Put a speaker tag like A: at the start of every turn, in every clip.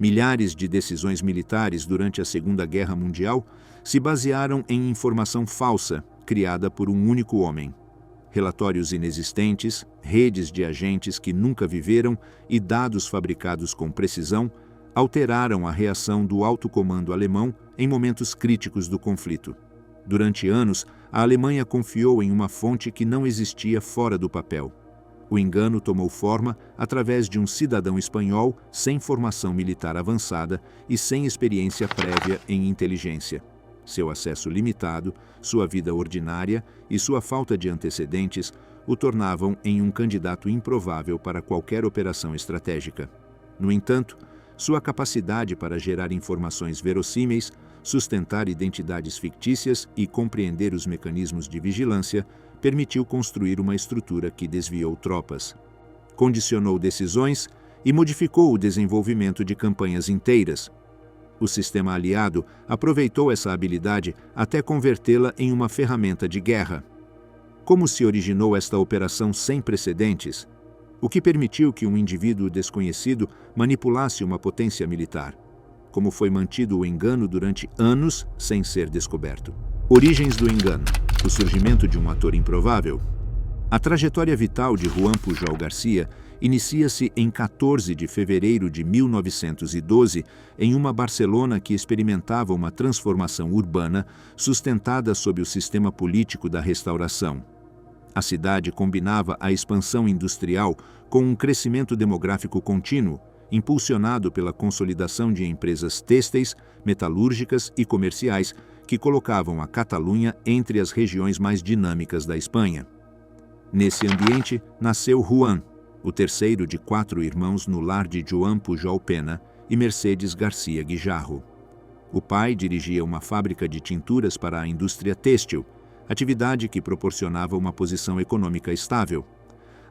A: Milhares de decisões militares durante a Segunda Guerra Mundial se basearam em informação falsa criada por um único homem. Relatórios inexistentes, redes de agentes que nunca viveram e dados fabricados com precisão alteraram a reação do alto comando alemão em momentos críticos do conflito. Durante anos, a Alemanha confiou em uma fonte que não existia fora do papel. O engano tomou forma através de um cidadão espanhol sem formação militar avançada e sem experiência prévia em inteligência. Seu acesso limitado, sua vida ordinária e sua falta de antecedentes o tornavam em um candidato improvável para qualquer operação estratégica. No entanto, sua capacidade para gerar informações verossímeis, sustentar identidades fictícias e compreender os mecanismos de vigilância permitiu construir uma estrutura que desviou tropas, condicionou decisões e modificou o desenvolvimento de campanhas inteiras. O sistema aliado aproveitou essa habilidade até convertê-la em uma ferramenta de guerra. Como se originou esta operação sem precedentes? O que permitiu que um indivíduo desconhecido manipulasse uma potência militar? Como foi mantido o engano durante anos sem ser descoberto? Origens do engano. O surgimento de um ator improvável. A trajetória vital de Juan Pujol Garcia inicia-se em 14 de fevereiro de 1912 em uma Barcelona que experimentava uma transformação urbana sustentada sob o sistema político da Restauração. A cidade combinava a expansão industrial com um crescimento demográfico contínuo, impulsionado pela consolidação de empresas têxteis, metalúrgicas e comerciais que colocavam a Catalunha entre as regiões mais dinâmicas da Espanha. Nesse ambiente, nasceu Juan, o terceiro de 4 irmãos no lar de Joan Pujol Pena e Mercedes Garcia Guijarro. O pai dirigia uma fábrica de tinturas para a indústria têxtil, atividade que proporcionava uma posição econômica estável.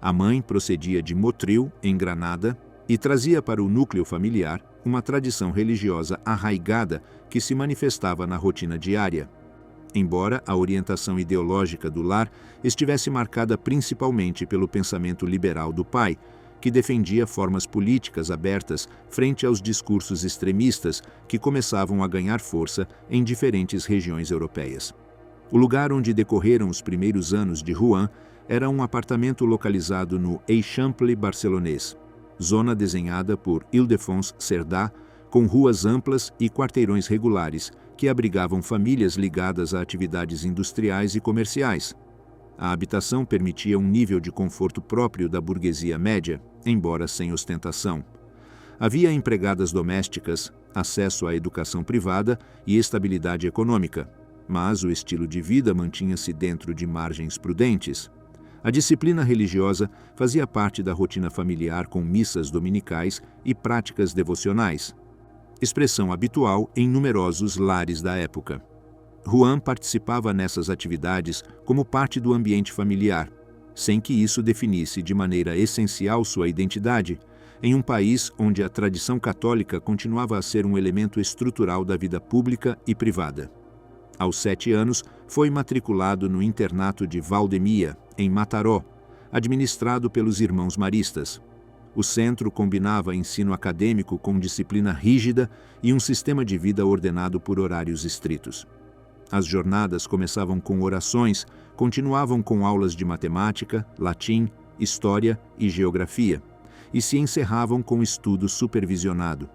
A: A mãe procedia de Motril, em Granada, e trazia para o núcleo familiar uma tradição religiosa arraigada que se manifestava na rotina diária. Embora a orientação ideológica do lar estivesse marcada principalmente pelo pensamento liberal do pai, que defendia formas políticas abertas frente aos discursos extremistas que começavam a ganhar força em diferentes regiões europeias. O lugar onde decorreram os primeiros anos de Juan era um apartamento localizado no Eixample barcelonês, zona desenhada por Ildefons Cerdà, com ruas amplas e quarteirões regulares que abrigavam famílias ligadas a atividades industriais e comerciais. A habitação permitia um nível de conforto próprio da burguesia média, embora sem ostentação. Havia empregadas domésticas, acesso à educação privada e estabilidade econômica, mas o estilo de vida mantinha-se dentro de margens prudentes. A disciplina religiosa fazia parte da rotina familiar com missas dominicais e práticas devocionais, expressão habitual em numerosos lares da época. Juan participava nessas atividades como parte do ambiente familiar, sem que isso definisse de maneira essencial sua identidade, em um país onde a tradição católica continuava a ser um elemento estrutural da vida pública e privada. Aos 7 anos, foi matriculado no internato de Valdemia, em Mataró, administrado pelos Irmãos Maristas. O centro combinava ensino acadêmico com disciplina rígida e um sistema de vida ordenado por horários estritos. As jornadas começavam com orações, continuavam com aulas de matemática, latim, história e geografia, e se encerravam com estudo supervisionado.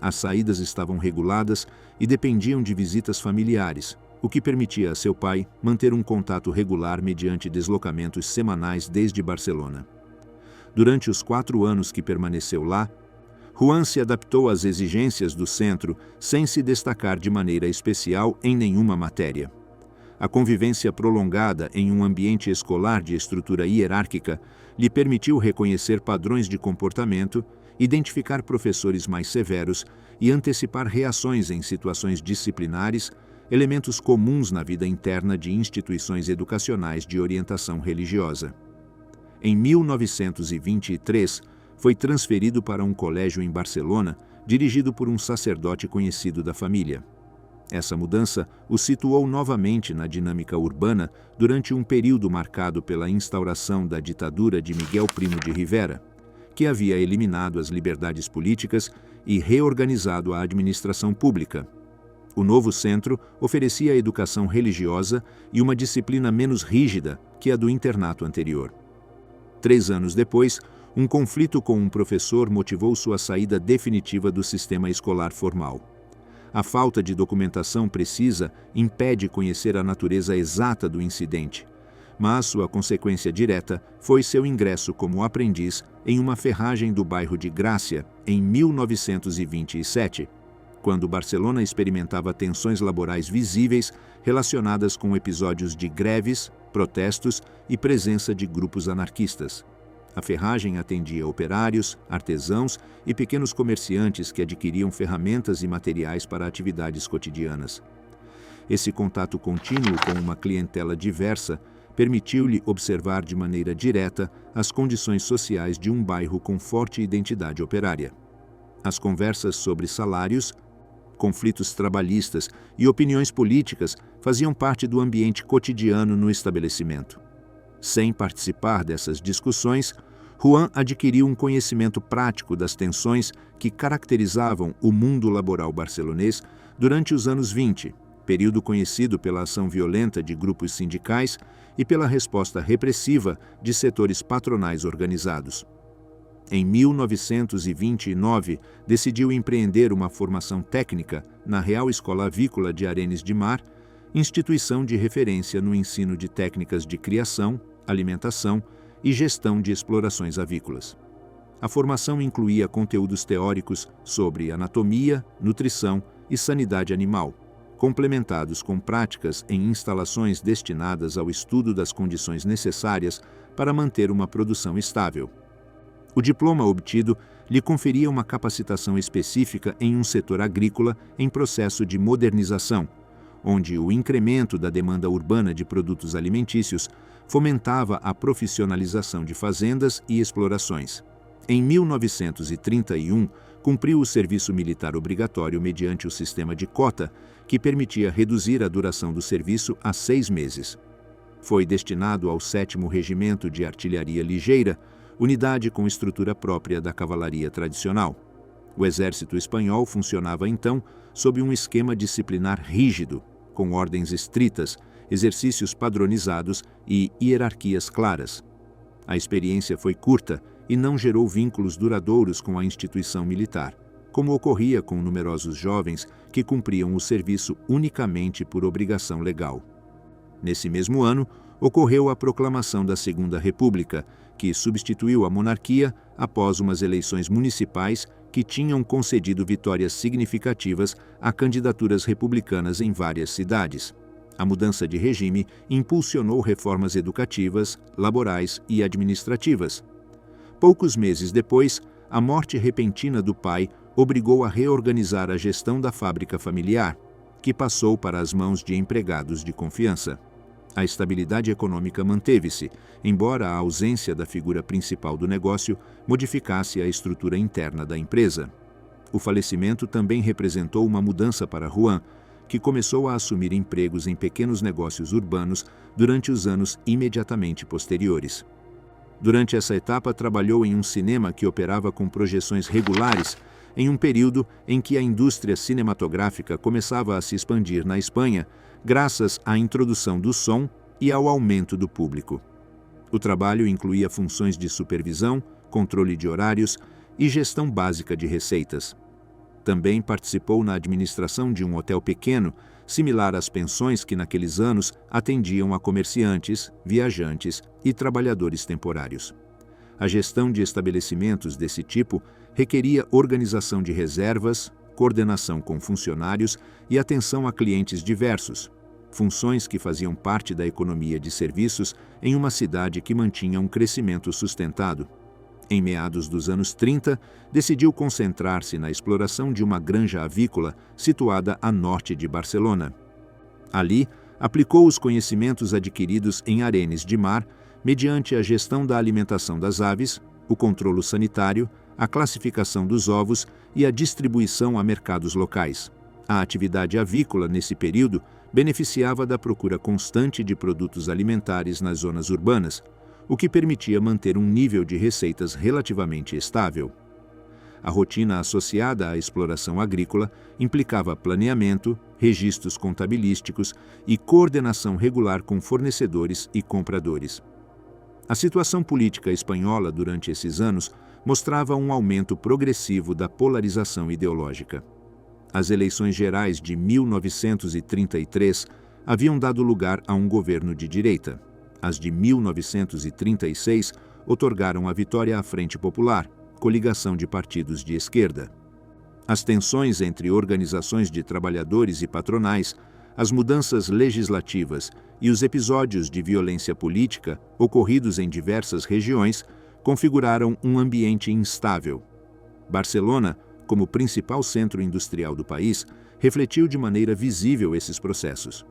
A: As saídas estavam reguladas e dependiam de visitas familiares, o que permitia a seu pai manter um contato regular mediante deslocamentos semanais desde Barcelona. Durante os 4 anos que permaneceu lá, Juan se adaptou às exigências do centro sem se destacar de maneira especial em nenhuma matéria. A convivência prolongada em um ambiente escolar de estrutura hierárquica lhe permitiu reconhecer padrões de comportamento, identificar professores mais severos e antecipar reações em situações disciplinares, elementos comuns na vida interna de instituições educacionais de orientação religiosa. Em 1923, foi transferido para um colégio em Barcelona, dirigido por um sacerdote conhecido da família. Essa mudança o situou novamente na dinâmica urbana durante um período marcado pela instauração da ditadura de Miguel Primo de Rivera, que havia eliminado as liberdades políticas e reorganizado a administração pública. O novo centro oferecia educação religiosa e uma disciplina menos rígida que a do internato anterior. 3 anos depois, um conflito com um professor motivou sua saída definitiva do sistema escolar formal. A falta de documentação precisa impede conhecer a natureza exata do incidente, mas sua consequência direta foi seu ingresso como aprendiz em uma ferragem do bairro de Grácia em 1927, quando Barcelona experimentava tensões laborais visíveis relacionadas com episódios de greves, protestos e presença de grupos anarquistas. A ferragem atendia operários, artesãos e pequenos comerciantes que adquiriam ferramentas e materiais para atividades cotidianas. Esse contato contínuo com uma clientela diversa permitiu-lhe observar de maneira direta as condições sociais de um bairro com forte identidade operária. As conversas sobre salários, conflitos trabalhistas e opiniões políticas faziam parte do ambiente cotidiano no estabelecimento. Sem participar dessas discussões, Juan adquiriu um conhecimento prático das tensões que caracterizavam o mundo laboral barcelonês durante os anos 20, período conhecido pela ação violenta de grupos sindicais e pela resposta repressiva de setores patronais organizados. Em 1929, decidiu empreender uma formação técnica na Real Escola Avícola de Arenys de Mar, instituição de referência no ensino de técnicas de criação, alimentação e gestão de explorações avícolas. A formação incluía conteúdos teóricos sobre anatomia, nutrição e sanidade animal, complementados com práticas em instalações destinadas ao estudo das condições necessárias para manter uma produção estável. O diploma obtido lhe conferia uma capacitação específica em um setor agrícola em processo de modernização, onde o incremento da demanda urbana de produtos alimentícios fomentava a profissionalização de fazendas e explorações. Em 1931, cumpriu o serviço militar obrigatório mediante o sistema de cota, que permitia reduzir a duração do serviço a 6 meses. Foi destinado ao 7º Regimento de Artilharia Ligeira, unidade com estrutura própria da cavalaria tradicional. O exército espanhol funcionava então sob um esquema disciplinar rígido, com ordens estritas, exercícios padronizados e hierarquias claras. A experiência foi curta e não gerou vínculos duradouros com a instituição militar, como ocorria com numerosos jovens que cumpriam o serviço unicamente por obrigação legal. Nesse mesmo ano, ocorreu a proclamação da Segunda República, que substituiu a monarquia após umas eleições municipais que tinham concedido vitórias significativas a candidaturas republicanas em várias cidades. A mudança de regime impulsionou reformas educativas, laborais e administrativas. Poucos meses depois, a morte repentina do pai obrigou a reorganizar a gestão da fábrica familiar, que passou para as mãos de empregados de confiança. A estabilidade econômica manteve-se, embora a ausência da figura principal do negócio modificasse a estrutura interna da empresa. O falecimento também representou uma mudança para Juan, que começou a assumir empregos em pequenos negócios urbanos durante os anos imediatamente posteriores. Durante essa etapa, trabalhou em um cinema que operava com projeções regulares, em um período em que a indústria cinematográfica começava a se expandir na Espanha, graças à introdução do som e ao aumento do público. O trabalho incluía funções de supervisão, controle de horários e gestão básica de receitas. Também participou na administração de um hotel pequeno, similar às pensões que naqueles anos atendiam a comerciantes, viajantes e trabalhadores temporários. A gestão de estabelecimentos desse tipo requeria organização de reservas, coordenação com funcionários e atenção a clientes diversos, funções que faziam parte da economia de serviços em uma cidade que mantinha um crescimento sustentado. Em meados dos anos 30, decidiu concentrar-se na exploração de uma granja avícola situada a norte de Barcelona. Ali, aplicou os conhecimentos adquiridos em Arenys de Mar mediante a gestão da alimentação das aves, o controlo sanitário, a classificação dos ovos e a distribuição a mercados locais. A atividade avícola, nesse período, beneficiava da procura constante de produtos alimentares nas zonas urbanas, o que permitia manter um nível de receitas relativamente estável. A rotina associada à exploração agrícola implicava planeamento, registros contabilísticos e coordenação regular com fornecedores e compradores. A situação política espanhola durante esses anos mostrava um aumento progressivo da polarização ideológica. As eleições gerais de 1933 haviam dado lugar a um governo de direita. As de 1936 outorgaram a vitória à Frente Popular, coligação de partidos de esquerda. As tensões entre organizações de trabalhadores e patronais, as mudanças legislativas e os episódios de violência política ocorridos em diversas regiões configuraram um ambiente instável. Barcelona, como principal centro industrial do país, refletiu de maneira visível esses processos.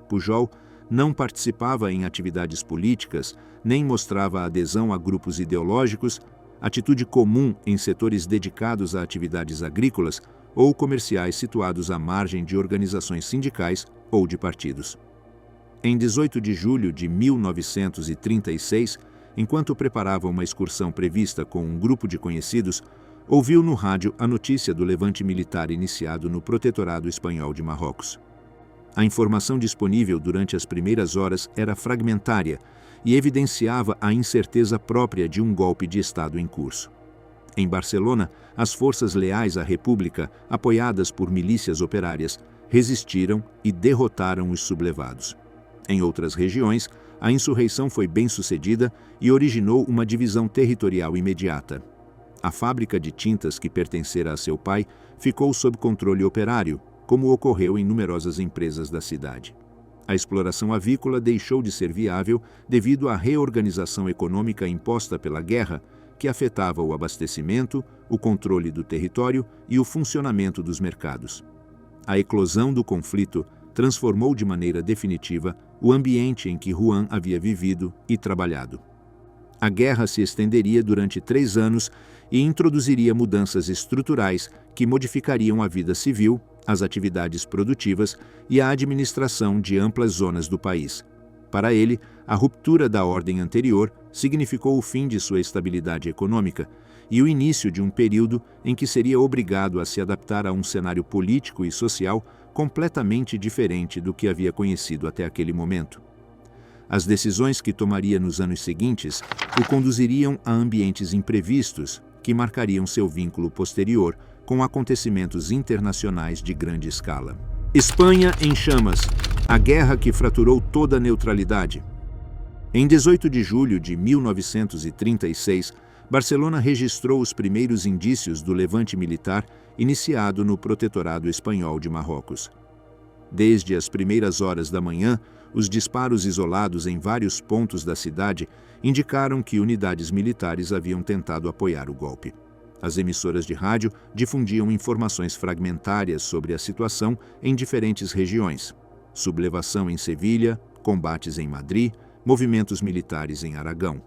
A: Pujol não participava em atividades políticas, nem mostrava adesão a grupos ideológicos, atitude comum em setores dedicados a atividades agrícolas ou comerciais situados à margem de organizações sindicais ou de partidos. Em 18 de julho de 1936, enquanto preparava uma excursão prevista com um grupo de conhecidos, ouviu no rádio a notícia do levante militar iniciado no Protetorado Espanhol de Marrocos. A informação disponível durante as primeiras horas era fragmentária e evidenciava a incerteza própria de um golpe de Estado em curso. Em Barcelona, as forças leais à República, apoiadas por milícias operárias, resistiram e derrotaram os sublevados. Em outras regiões, a insurreição foi bem-sucedida e originou uma divisão territorial imediata. A fábrica de tintas que pertencera a seu pai ficou sob controle operário, como ocorreu em numerosas empresas da cidade. A exploração avícola deixou de ser viável devido à reorganização econômica imposta pela guerra, que afetava o abastecimento, o controle do território e o funcionamento dos mercados. A eclosão do conflito transformou de maneira definitiva o ambiente em que Juan havia vivido e trabalhado. A guerra se estenderia durante 3 anos e introduziria mudanças estruturais que modificariam a vida civil, as atividades produtivas e a administração de amplas zonas do país. Para ele, a ruptura da ordem anterior significou o fim de sua estabilidade econômica e o início de um período em que seria obrigado a se adaptar a um cenário político e social completamente diferente do que havia conhecido até aquele momento. As decisões que tomaria nos anos seguintes o conduziriam a ambientes imprevistos que marcariam seu vínculo posterior com acontecimentos internacionais de grande escala. Espanha em chamas. A guerra que fraturou toda a neutralidade. Em 18 de julho de 1936, Barcelona registrou os primeiros indícios do levante militar iniciado no Protetorado Espanhol de Marrocos. Desde as primeiras horas da manhã, os disparos isolados em vários pontos da cidade indicaram que unidades militares haviam tentado apoiar o golpe. As emissoras de rádio difundiam informações fragmentárias sobre a situação em diferentes regiões: sublevação em Sevilha, combates em Madrid, movimentos militares em Aragão.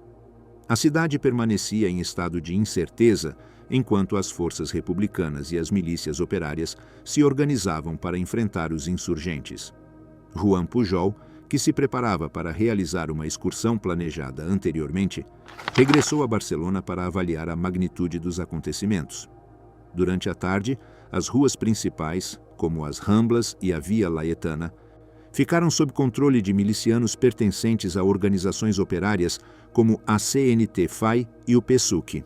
A: A cidade permanecia em estado de incerteza enquanto as forças republicanas e as milícias operárias se organizavam para enfrentar os insurgentes. Juan Pujol, que se preparava para realizar uma excursão planejada anteriormente, regressou a Barcelona para avaliar a magnitude dos acontecimentos. Durante a tarde, as ruas principais, como as Ramblas e a Via Laietana, ficaram sob controle de milicianos pertencentes a organizações operárias como a CNT-FAI e o PSUC.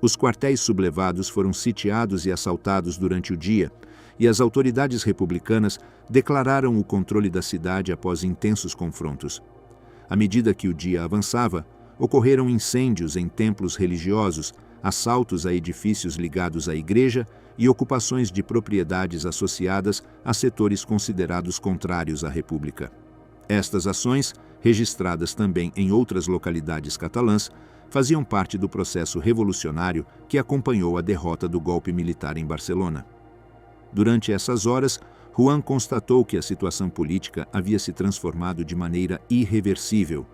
A: Os quartéis sublevados foram sitiados e assaltados durante o dia, e as autoridades republicanas declararam o controle da cidade após intensos confrontos. À medida que o dia avançava, ocorreram incêndios em templos religiosos, assaltos a edifícios ligados à igreja e ocupações de propriedades associadas a setores considerados contrários à República. Estas ações, registradas também em outras localidades catalãs, faziam parte do processo revolucionário que acompanhou a derrota do golpe militar em Barcelona. Durante essas horas, Juan constatou que a situação política havia se transformado de maneira irreversível.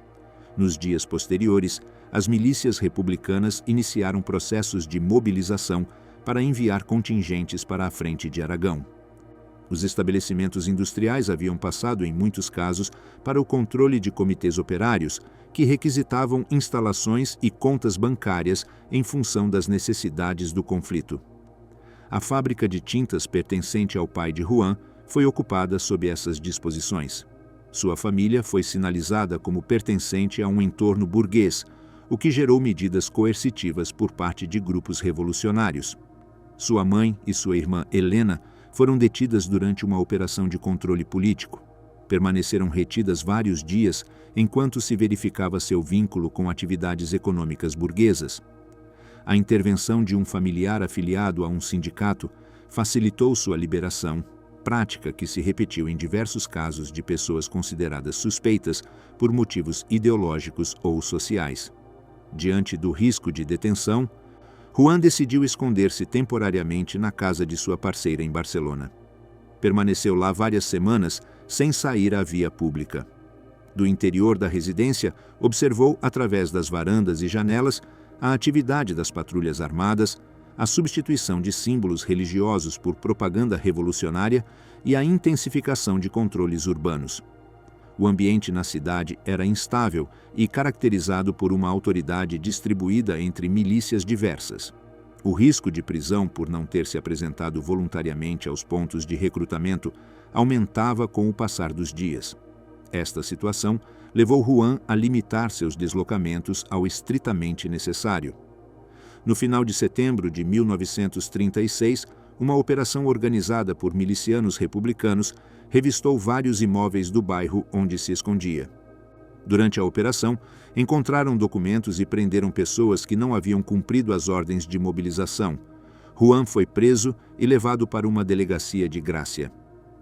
A: Nos dias posteriores, as milícias republicanas iniciaram processos de mobilização para enviar contingentes para a frente de Aragão. Os estabelecimentos industriais haviam passado, em muitos casos, para o controle de comitês operários, que requisitavam instalações e contas bancárias em função das necessidades do conflito. A fábrica de tintas pertencente ao pai de Juan foi ocupada sob essas disposições. Sua família foi sinalizada como pertencente a um entorno burguês, o que gerou medidas coercitivas por parte de grupos revolucionários. Sua mãe e sua irmã Helena foram detidas durante uma operação de controle político. Permaneceram retidas vários dias enquanto se verificava seu vínculo com atividades econômicas burguesas. A intervenção de um familiar afiliado a um sindicato facilitou sua liberação, prática que se repetiu em diversos casos de pessoas consideradas suspeitas por motivos ideológicos ou sociais. Diante do risco de detenção, Juan decidiu esconder-se temporariamente na casa de sua parceira em Barcelona. Permaneceu lá várias semanas sem sair à via pública. Do interior da residência, observou, através das varandas e janelas, a atividade das patrulhas armadas, a substituição de símbolos religiosos por propaganda revolucionária e a intensificação de controles urbanos. O ambiente na cidade era instável e caracterizado por uma autoridade distribuída entre milícias diversas. O risco de prisão por não ter se apresentado voluntariamente aos pontos de recrutamento aumentava com o passar dos dias. Esta situação levou Juan a limitar seus deslocamentos ao estritamente necessário. No final de setembro de 1936, uma operação organizada por milicianos republicanos revistou vários imóveis do bairro onde se escondia. Durante a operação, encontraram documentos e prenderam pessoas que não haviam cumprido as ordens de mobilização. Juan foi preso e levado para uma delegacia de Grácia.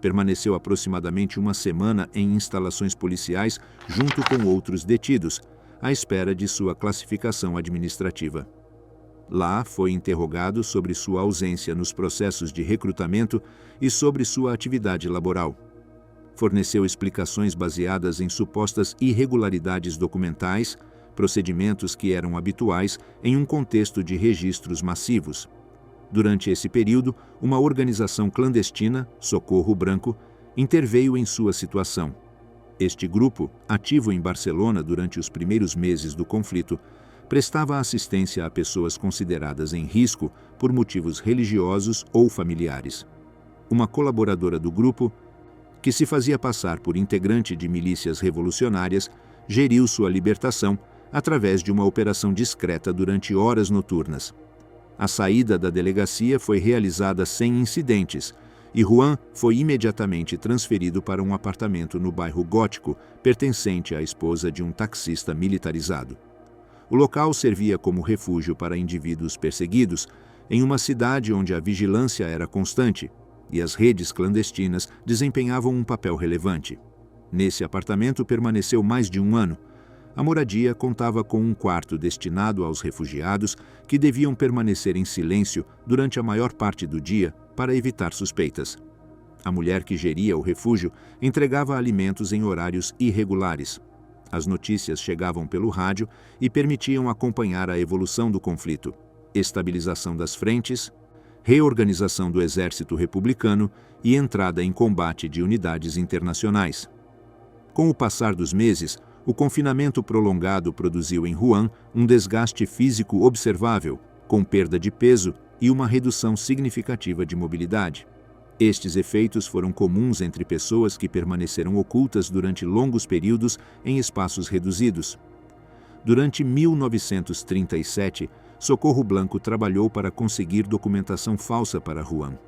A: Permaneceu aproximadamente uma semana em instalações policiais junto com outros detidos, à espera de sua classificação administrativa. Lá foi interrogado sobre sua ausência nos processos de recrutamento e sobre sua atividade laboral. Forneceu explicações baseadas em supostas irregularidades documentais, procedimentos que eram habituais em um contexto de registros massivos. Durante esse período, uma organização clandestina, Socorro Branco, interveio em sua situação. Este grupo, ativo em Barcelona durante os primeiros meses do conflito, prestava assistência a pessoas consideradas em risco por motivos religiosos ou familiares. Uma colaboradora do grupo, que se fazia passar por integrante de milícias revolucionárias, geriu sua libertação através de uma operação discreta durante horas noturnas. A saída da delegacia foi realizada sem incidentes e Juan foi imediatamente transferido para um apartamento no bairro Gótico, pertencente à esposa de um taxista militarizado. O local servia como refúgio para indivíduos perseguidos, em uma cidade onde a vigilância era constante e as redes clandestinas desempenhavam um papel relevante. Nesse apartamento permaneceu mais de um ano. A moradia contava com um quarto destinado aos refugiados que deviam permanecer em silêncio durante a maior parte do dia para evitar suspeitas. A mulher que geria o refúgio entregava alimentos em horários irregulares. As notícias chegavam pelo rádio e permitiam acompanhar a evolução do conflito, estabilização das frentes, reorganização do exército republicano e entrada em combate de unidades internacionais. Com o passar dos meses, o confinamento prolongado produziu em Juan um desgaste físico observável, com perda de peso e uma redução significativa de mobilidade. Estes efeitos foram comuns entre pessoas que permaneceram ocultas durante longos períodos em espaços reduzidos. Durante 1937, Socorro Blanco trabalhou para conseguir documentação falsa para Juan.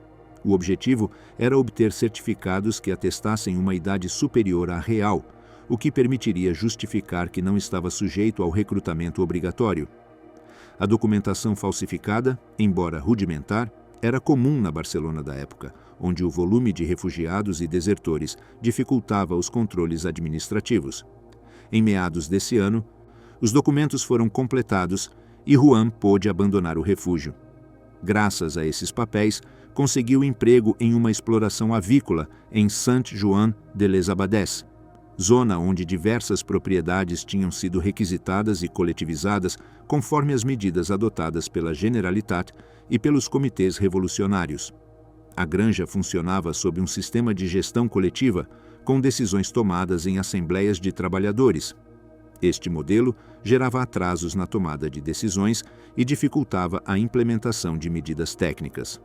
A: O objetivo era obter certificados que atestassem uma idade superior à real, o que permitiria justificar que não estava sujeito ao recrutamento obrigatório. A documentação falsificada, embora rudimentar, era comum na Barcelona da época, onde o volume de refugiados e desertores dificultava os controles administrativos. Em meados desse ano, os documentos foram completados e Juan pôde abandonar o refúgio. Graças a esses papéis, conseguiu emprego em uma exploração avícola em Saint-Joan-de-les-Abadès, zona onde diversas propriedades tinham sido requisitadas e coletivizadas conforme as medidas adotadas pela Generalitat e pelos comitês revolucionários. A granja funcionava sob um sistema de gestão coletiva, com decisões tomadas em assembleias de trabalhadores. Este modelo gerava atrasos na tomada de decisões e dificultava a implementação de medidas técnicas.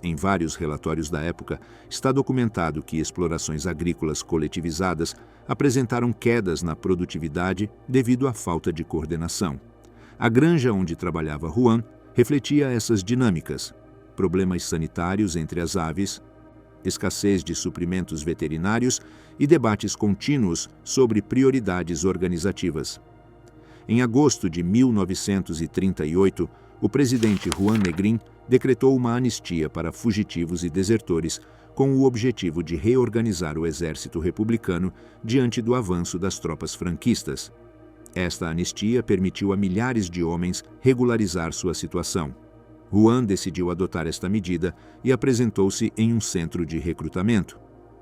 A: Em vários relatórios da época, está documentado que explorações agrícolas coletivizadas apresentaram quedas na produtividade devido à falta de coordenação. A granja onde trabalhava Juan refletia essas dinâmicas: problemas sanitários entre as aves, escassez de suprimentos veterinários e debates contínuos sobre prioridades organizativas. Em agosto de 1938, o presidente Juan Negrín decretou uma anistia para fugitivos e desertores, com o objetivo de reorganizar o exército republicano diante do avanço das tropas franquistas. Esta anistia permitiu a milhares de homens regularizar sua situação. Juan decidiu adotar esta medida e apresentou-se em um centro de recrutamento.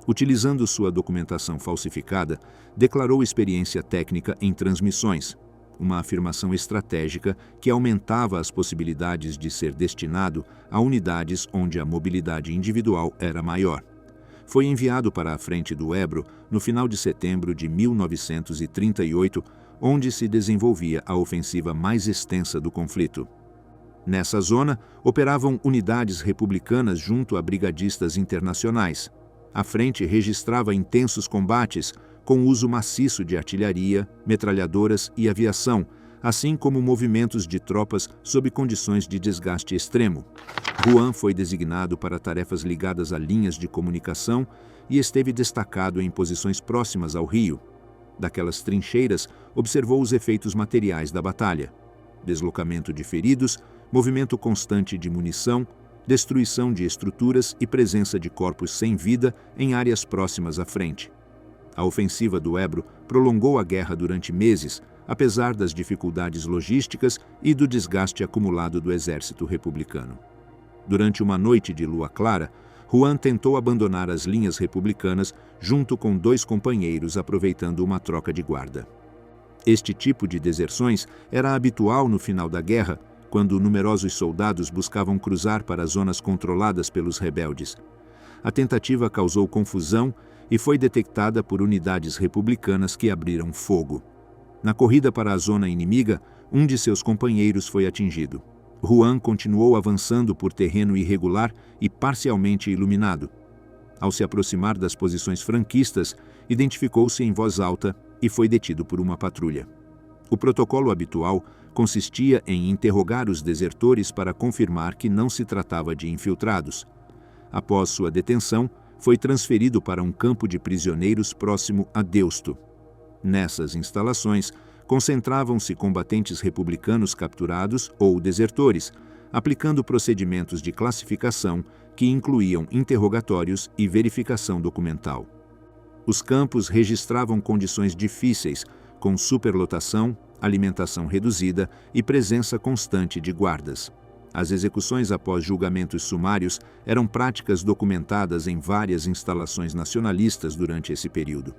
A: Utilizando sua documentação falsificada, declarou experiência técnica em transmissões, uma afirmação estratégica que aumentava as possibilidades de ser destinado a unidades onde a mobilidade individual era maior. Foi enviado para a frente do Ebro no final de setembro de 1938, onde se desenvolvia a ofensiva mais extensa do conflito. Nessa zona, operavam unidades republicanas junto a brigadistas internacionais. A frente registrava intensos combates, com uso maciço de artilharia, metralhadoras e aviação, assim como movimentos de tropas sob condições de desgaste extremo. Juan foi designado para tarefas ligadas a linhas de comunicação e esteve destacado em posições próximas ao rio. Daquelas trincheiras, observou os efeitos materiais da batalha: deslocamento de feridos, movimento constante de munição, destruição de estruturas e presença de corpos sem vida em áreas próximas à frente. A ofensiva do Ebro prolongou a guerra durante meses, apesar das dificuldades logísticas e do desgaste acumulado do exército republicano. Durante uma noite de lua clara, Juan tentou abandonar as linhas republicanas junto com 2 companheiros, aproveitando uma troca de guarda. Este tipo de deserções era habitual no final da guerra, quando numerosos soldados buscavam cruzar para zonas controladas pelos rebeldes. A tentativa causou confusão e foi detectada por unidades republicanas que abriram fogo. Na corrida para a zona inimiga, um de seus companheiros foi atingido. Juan continuou avançando por terreno irregular e parcialmente iluminado. Ao se aproximar das posições franquistas, identificou-se em voz alta e foi detido por uma patrulha. O protocolo habitual consistia em interrogar os desertores para confirmar que não se tratava de infiltrados. Após sua detenção, foi transferido para um campo de prisioneiros próximo a Deusto. Nessas instalações, concentravam-se combatentes republicanos capturados ou desertores, aplicando procedimentos de classificação que incluíam interrogatórios e verificação documental. Os campos registravam condições difíceis, com superlotação, alimentação reduzida e presença constante de guardas. As execuções após julgamentos sumários eram práticas documentadas em várias instalações nacionalistas durante esse período.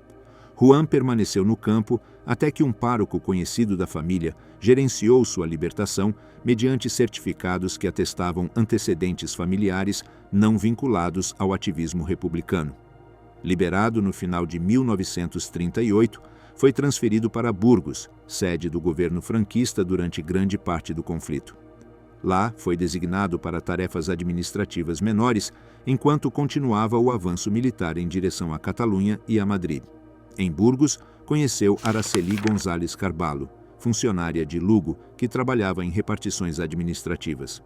A: Juan permaneceu no campo até que um pároco conhecido da família gerenciou sua libertação mediante certificados que atestavam antecedentes familiares não vinculados ao ativismo republicano. Liberado no final de 1938, foi transferido para Burgos, sede do governo franquista durante grande parte do conflito. Lá, foi designado para tarefas administrativas menores, enquanto continuava o avanço militar em direção à Catalunha e a Madrid. Em Burgos, conheceu Araceli González Carballo, funcionária de Lugo que trabalhava em repartições administrativas.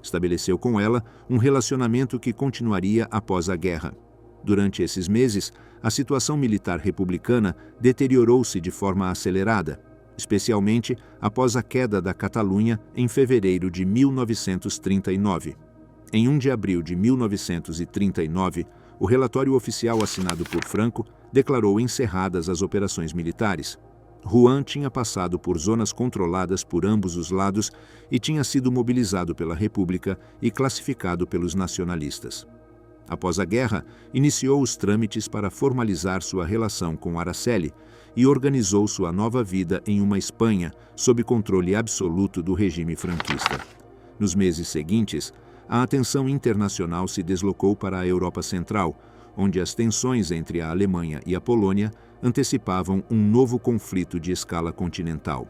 A: Estabeleceu com ela um relacionamento que continuaria após a guerra. Durante esses meses, a situação militar republicana deteriorou-se de forma acelerada, especialmente após a queda da Catalunha em fevereiro de 1939. Em 1 de abril de 1939, o relatório oficial assinado por Franco declarou encerradas as operações militares. Juan tinha passado por zonas controladas por ambos os lados e tinha sido mobilizado pela República e classificado pelos nacionalistas. Após a guerra, iniciou os trâmites para formalizar sua relação com Araceli e organizou sua nova vida em uma Espanha sob controle absoluto do regime franquista. Nos meses seguintes, a atenção internacional se deslocou para a Europa Central, onde as tensões entre a Alemanha e a Polônia antecipavam um novo conflito de escala continental.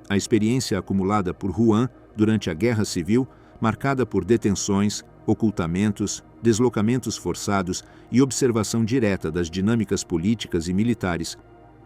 A: A experiência acumulada por Juan durante a Guerra Civil, marcada por detenções, ocultamentos, deslocamentos forçados e observação direta das dinâmicas políticas e militares,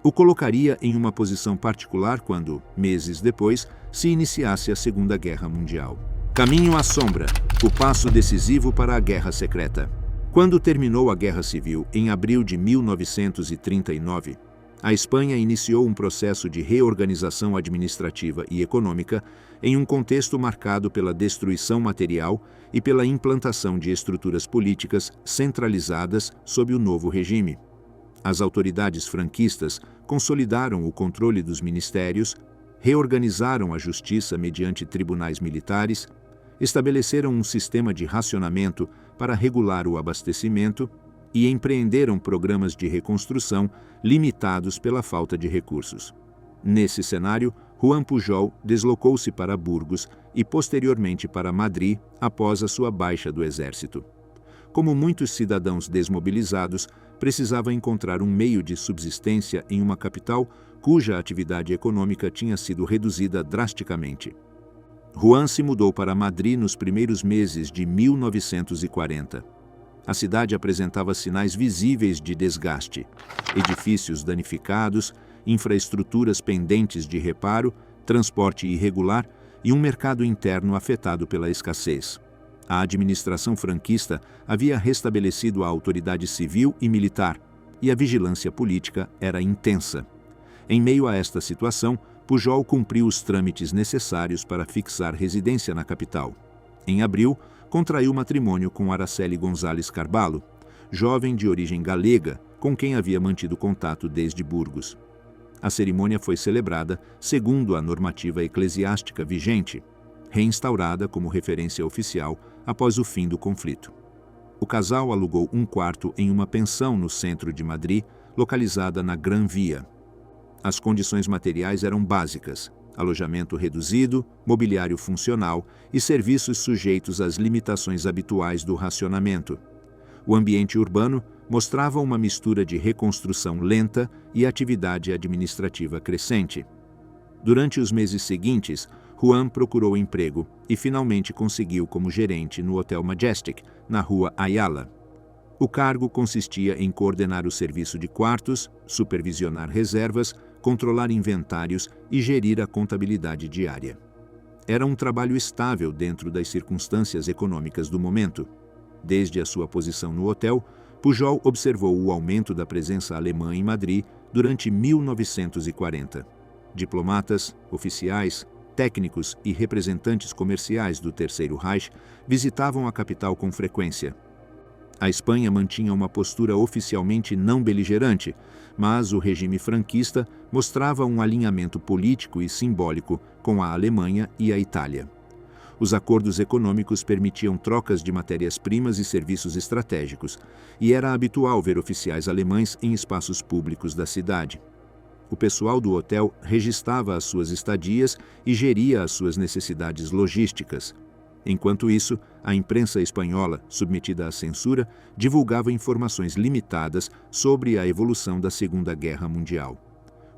A: o colocaria em uma posição particular quando, meses depois, se iniciasse a Segunda Guerra Mundial. Caminho à sombra, o passo decisivo para a Guerra Secreta. Quando terminou a Guerra Civil, em abril de 1939, a Espanha iniciou um processo de reorganização administrativa e econômica em um contexto marcado pela destruição material e pela implantação de estruturas políticas centralizadas sob o novo regime. As autoridades franquistas consolidaram o controle dos ministérios, reorganizaram a justiça mediante tribunais militares, estabeleceram um sistema de racionamento para regular o abastecimento e empreenderam programas de reconstrução limitados pela falta de recursos. Nesse cenário, Juan Pujol deslocou-se para Burgos e posteriormente para Madrid após a sua baixa do exército. Como muitos cidadãos desmobilizados, precisava encontrar um meio de subsistência em uma capital cuja atividade econômica tinha sido reduzida drasticamente. Juan se mudou para Madrid nos primeiros meses de 1940. A cidade apresentava sinais visíveis de desgaste: edifícios danificados, infraestruturas pendentes de reparo, transporte irregular e um mercado interno afetado pela escassez. A administração franquista havia restabelecido a autoridade civil e militar, e a vigilância política era intensa. Em meio a esta situação, Pujol cumpriu os trâmites necessários para fixar residência na capital. Em abril, contraiu matrimônio com Araceli González Carballo, jovem de origem galega, com quem havia mantido contato desde Burgos. A cerimônia foi celebrada segundo a normativa eclesiástica vigente, reinstaurada como referência oficial após o fim do conflito. O casal alugou um quarto em uma pensão no centro de Madrid, localizada na Gran Via. As condições materiais eram básicas: alojamento reduzido, mobiliário funcional e serviços sujeitos às limitações habituais do racionamento. O ambiente urbano mostrava uma mistura de reconstrução lenta e atividade administrativa crescente. Durante os meses seguintes, Juan procurou emprego e finalmente conseguiu como gerente no Hotel Majestic, na rua Ayala. O cargo consistia em coordenar o serviço de quartos, supervisionar reservas, controlar inventários e gerir a contabilidade diária. Era um trabalho estável dentro das circunstâncias econômicas do momento. Desde a sua posição no hotel, Pujol observou o aumento da presença alemã em Madrid durante 1940. Diplomatas, oficiais, técnicos e representantes comerciais do Terceiro Reich visitavam a capital com frequência. A Espanha mantinha uma postura oficialmente não beligerante, mas o regime franquista mostrava um alinhamento político e simbólico com a Alemanha e a Itália. Os acordos econômicos permitiam trocas de matérias-primas e serviços estratégicos, e era habitual ver oficiais alemães em espaços públicos da cidade. O pessoal do hotel registrava as suas estadias e geria as suas necessidades logísticas. Enquanto isso, a imprensa espanhola, submetida à censura, divulgava informações limitadas sobre a evolução da Segunda Guerra Mundial.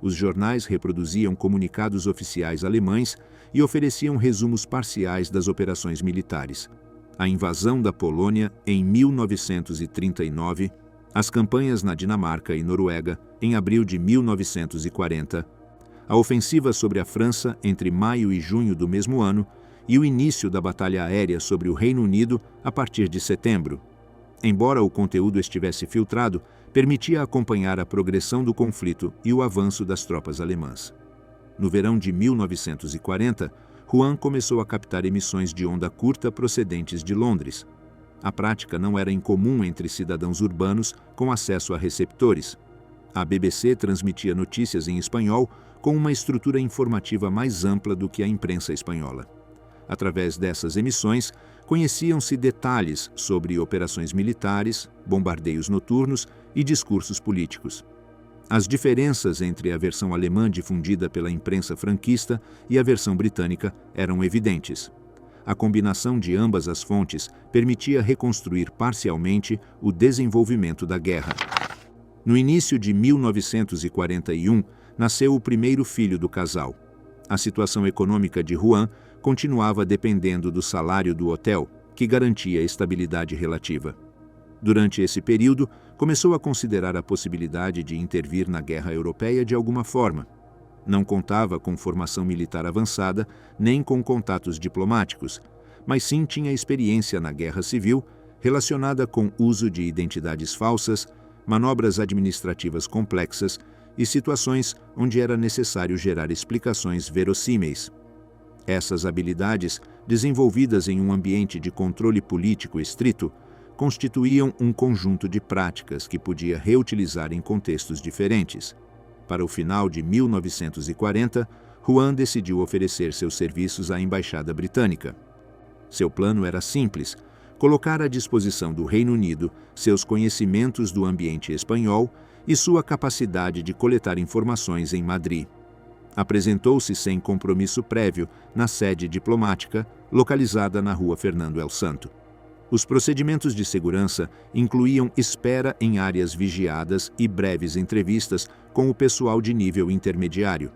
A: Os jornais reproduziam comunicados oficiais alemães e ofereciam resumos parciais das operações militares. A invasão da Polônia em 1939, as campanhas na Dinamarca e Noruega em abril de 1940, a ofensiva sobre a França entre maio e junho do mesmo ano e o início da batalha aérea sobre o Reino Unido a partir de setembro. Embora o conteúdo estivesse filtrado, permitia acompanhar a progressão do conflito e o avanço das tropas alemãs. No verão de 1940, Juan começou a captar emissões de onda curta procedentes de Londres. A prática não era incomum entre cidadãos urbanos com acesso a receptores. A BBC transmitia notícias em espanhol com uma estrutura informativa mais ampla do que a imprensa espanhola. Através dessas emissões, conheciam-se detalhes sobre operações militares, bombardeios noturnos e discursos políticos. As diferenças entre a versão alemã difundida pela imprensa franquista e a versão britânica eram evidentes. a combinação de ambas as fontes permitia reconstruir parcialmente o desenvolvimento da guerra. No início de 1941, nasceu o primeiro filho do casal. A situação econômica de Juan continuava dependendo do salário do hotel, que garantia estabilidade relativa. Durante esse período, começou a considerar a possibilidade de intervir na guerra europeia de alguma forma. Não contava com formação militar avançada, nem com contatos diplomáticos, mas sim tinha experiência na guerra civil relacionada com uso de identidades falsas, manobras administrativas complexas e situações onde era necessário gerar explicações verossímeis. Essas habilidades, desenvolvidas em um ambiente de controle político estrito, constituíam um conjunto de práticas que podia reutilizar em contextos diferentes. Para o final de 1940, Juan decidiu oferecer seus serviços à Embaixada Britânica. Seu plano era simples: colocar à disposição do Reino Unido seus conhecimentos do ambiente espanhol e sua capacidade de coletar informações em Madrid. Apresentou-se sem compromisso prévio na sede diplomática, localizada na Rua Fernando el Santo. Os procedimentos de segurança incluíam espera em áreas vigiadas e breves entrevistas com o pessoal de nível intermediário.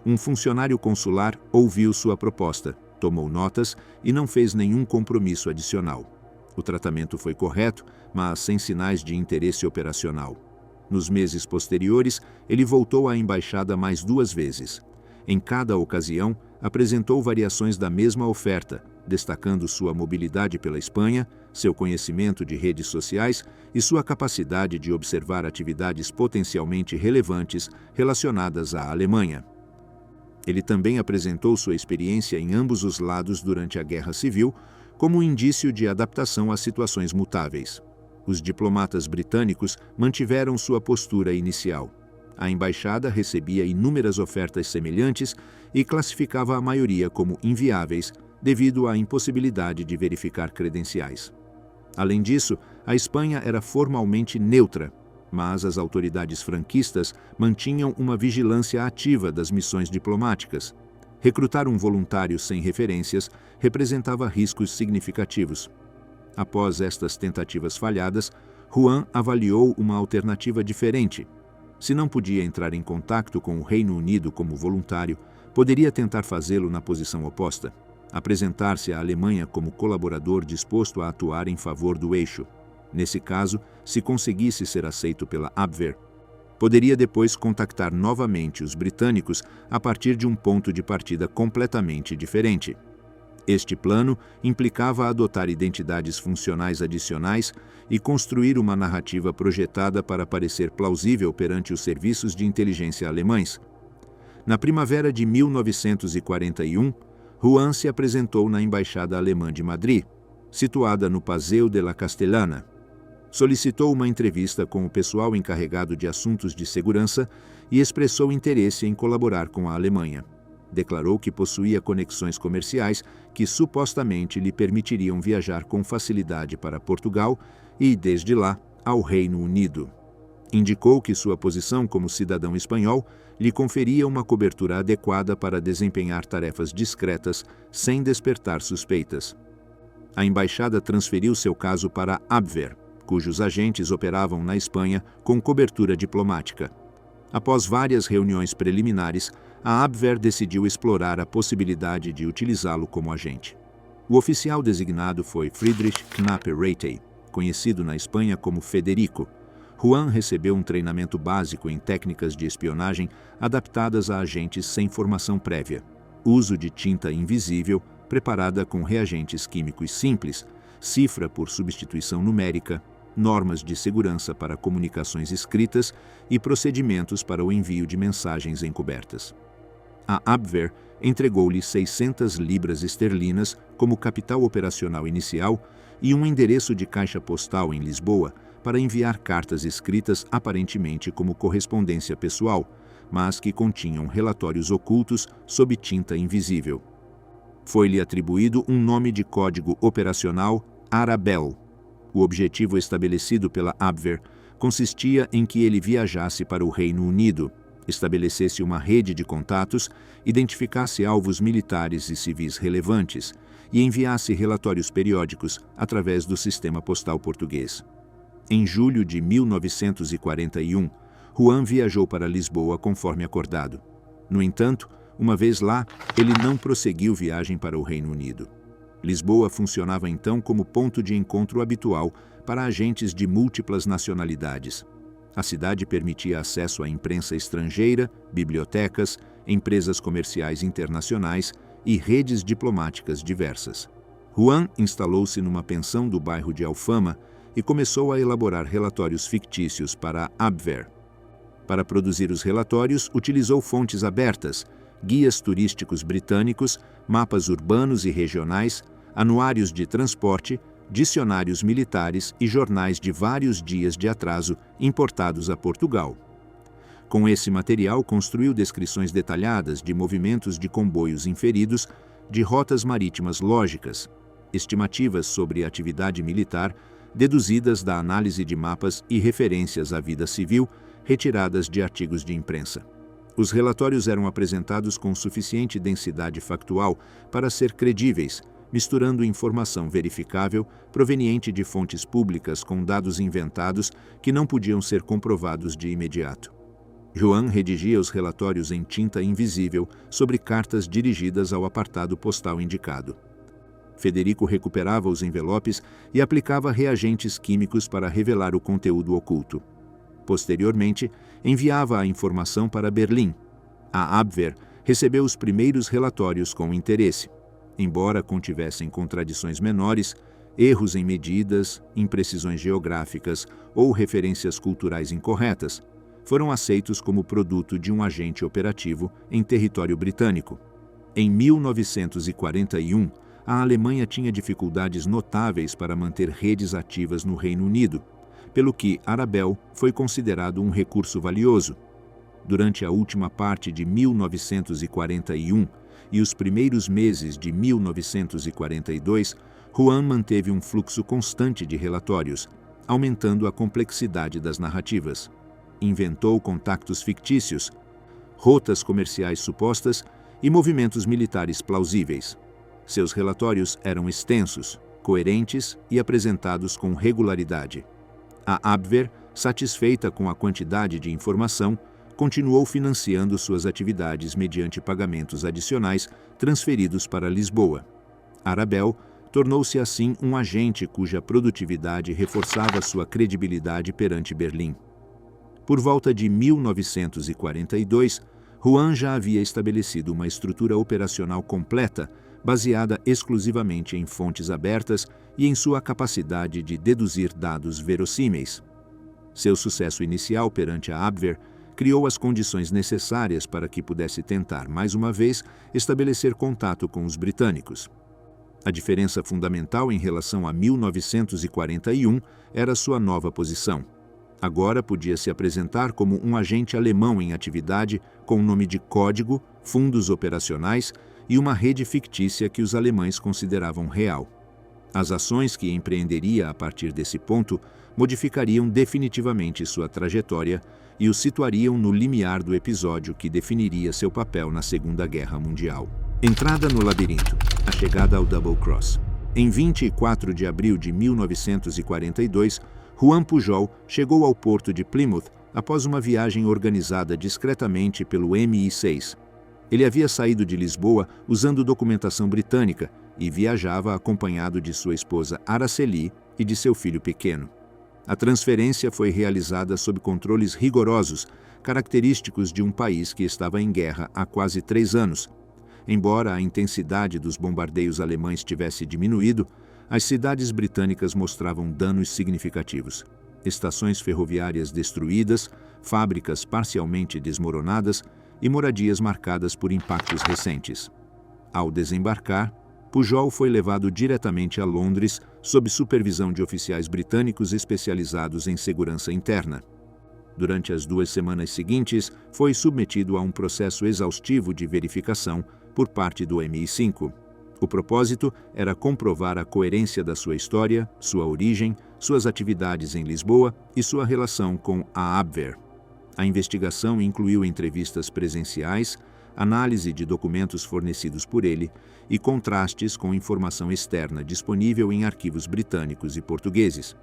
A: Um funcionário consular ouviu sua proposta, tomou notas e não fez nenhum compromisso adicional. O tratamento foi correto, mas sem sinais de interesse operacional. Nos meses posteriores, ele voltou à embaixada mais 2 vezes. Em cada ocasião, apresentou variações da mesma oferta, destacando sua mobilidade pela Espanha, seu conhecimento de redes sociais e sua capacidade de observar atividades potencialmente relevantes relacionadas à Alemanha. Ele também apresentou sua experiência em ambos os lados durante a Guerra Civil como um indício de adaptação a situações mutáveis. Os diplomatas britânicos mantiveram sua postura inicial. A embaixada recebia inúmeras ofertas semelhantes e classificava a maioria como inviáveis devido à impossibilidade de verificar credenciais. Além disso, a Espanha era formalmente neutra, mas as autoridades franquistas mantinham uma vigilância ativa das missões diplomáticas. Recrutar um voluntário sem referências representava riscos significativos. Após estas tentativas falhadas, Juan avaliou uma alternativa diferente. Se não podia entrar em contato com o Reino Unido como voluntário, poderia tentar fazê-lo na posição oposta: apresentar-se à Alemanha como colaborador disposto a atuar em favor do eixo. Nesse caso, se conseguisse ser aceito pela Abwehr, poderia depois contactar novamente os britânicos a partir de um ponto de partida completamente diferente. Este plano implicava adotar identidades funcionais adicionais e construir uma narrativa projetada para parecer plausível perante os serviços de inteligência alemães. Na primavera de 1941, Juan se apresentou na Embaixada Alemã de Madrid, situada no Paseo de la Castellana. Solicitou uma entrevista com o pessoal encarregado de assuntos de segurança e expressou interesse em colaborar com a Alemanha. Declarou que possuía conexões comerciais que supostamente lhe permitiriam viajar com facilidade para Portugal e, desde lá, ao Reino Unido. Indicou que sua posição como cidadão espanhol lhe conferia uma cobertura adequada para desempenhar tarefas discretas sem despertar suspeitas. A embaixada transferiu seu caso para Abwehr, cujos agentes operavam na Espanha com cobertura diplomática. Após várias reuniões preliminares, a Abwehr decidiu explorar a possibilidade de utilizá-lo como agente. O oficial designado foi Friedrich Knappe-Reyte, conhecido na Espanha como Federico. Juan recebeu um treinamento básico em técnicas de espionagem adaptadas a agentes sem formação prévia, uso de tinta invisível preparada com reagentes químicos simples, cifra por substituição numérica, normas de segurança para comunicações escritas e procedimentos para o envio de mensagens encobertas. A Abwehr entregou-lhe 600 libras esterlinas como capital operacional inicial e um endereço de caixa postal em Lisboa para enviar cartas escritas aparentemente como correspondência pessoal, mas que continham relatórios ocultos sob tinta invisível. Foi-lhe atribuído um nome de código operacional Arabelle. O objetivo estabelecido pela Abwehr consistia em que ele viajasse para o Reino Unido, estabelecesse uma rede de contatos, identificasse alvos militares e civis relevantes e enviasse relatórios periódicos através do sistema postal português. Em julho de 1941, Juan viajou para Lisboa conforme acordado. No entanto, uma vez lá, ele não prosseguiu viagem para o Reino Unido. Lisboa funcionava então como ponto de encontro habitual para agentes de múltiplas nacionalidades. A cidade permitia acesso à imprensa estrangeira, bibliotecas, empresas comerciais internacionais e redes diplomáticas diversas. Juan instalou-se numa pensão do bairro de Alfama e começou a elaborar relatórios fictícios para a Abwehr. Para produzir os relatórios, utilizou fontes abertas, guias turísticos britânicos, mapas urbanos e regionais, anuários de transporte, dicionários militares e jornais de vários dias de atraso importados a Portugal. Com esse material, construiu descrições detalhadas de movimentos de comboios inferidos, de rotas marítimas lógicas, estimativas sobre atividade militar, deduzidas da análise de mapas e referências à vida civil, retiradas de artigos de imprensa. Os relatórios eram apresentados com suficiente densidade factual para ser credíveis, misturando informação verificável proveniente de fontes públicas com dados inventados que não podiam ser comprovados de imediato. Juan redigia os relatórios em tinta invisível sobre cartas dirigidas ao apartado postal indicado. Federico recuperava os envelopes e aplicava reagentes químicos para revelar o conteúdo oculto. Posteriormente, enviava a informação para Berlim. A Abwehr recebeu os primeiros relatórios com interesse. Embora contivessem contradições menores, erros em medidas, imprecisões geográficas ou referências culturais incorretas, foram aceitos como produto de um agente operativo em território britânico. Em 1941, a Alemanha tinha dificuldades notáveis para manter redes ativas no Reino Unido, pelo que Arabel foi considerado um recurso valioso. Durante a última parte de 1941 e os primeiros meses de 1942, Juan manteve um fluxo constante de relatórios, aumentando a complexidade das narrativas. Inventou contactos fictícios, rotas comerciais supostas e movimentos militares plausíveis. Seus relatórios eram extensos, coerentes e apresentados com regularidade. A Abwehr, satisfeita com a quantidade de informação, continuou financiando suas atividades mediante pagamentos adicionais transferidos para Lisboa. Arabel tornou-se assim um agente cuja produtividade reforçava sua credibilidade perante Berlim. Por volta de 1942, Juan já havia estabelecido uma estrutura operacional completa, baseada exclusivamente em fontes abertas e em sua capacidade de deduzir dados verossímeis. Seu sucesso inicial perante a Abwehr criou as condições necessárias para que pudesse tentar, mais uma vez, estabelecer contato com os britânicos. A diferença fundamental em relação a 1941 era sua nova posição. Agora podia se apresentar como um agente alemão em atividade com nome de código, fundos operacionais e uma rede fictícia que os alemães consideravam real. As ações que empreenderia a partir desse ponto modificariam definitivamente sua trajetória e o situariam no limiar do episódio que definiria seu papel na Segunda Guerra Mundial. Entrada no labirinto. A chegada ao Double Cross. Em 24 de abril de 1942, Juan Pujol chegou ao porto de Plymouth após uma viagem organizada discretamente pelo MI6. Ele havia saído de Lisboa usando documentação britânica e viajava acompanhado de sua esposa Araceli e de seu filho pequeno. A transferência foi realizada sob controles rigorosos, característicos de um país que estava em guerra há quase 3 anos. Embora a intensidade dos bombardeios alemães tivesse diminuído, as cidades britânicas mostravam danos significativos. Estações ferroviárias destruídas, fábricas parcialmente desmoronadas e moradias marcadas por impactos recentes. Ao desembarcar, Pujol foi levado diretamente a Londres sob supervisão de oficiais britânicos especializados em segurança interna. Durante as 2 semanas seguintes, foi submetido a um processo exaustivo de verificação por parte do MI5. O propósito era comprovar a coerência da sua história, sua origem, suas atividades em Lisboa e sua relação com a Abwehr. A investigação incluiu entrevistas presenciais, análise de documentos fornecidos por ele e contrastes com informação externa disponível em arquivos britânicos e portugueses.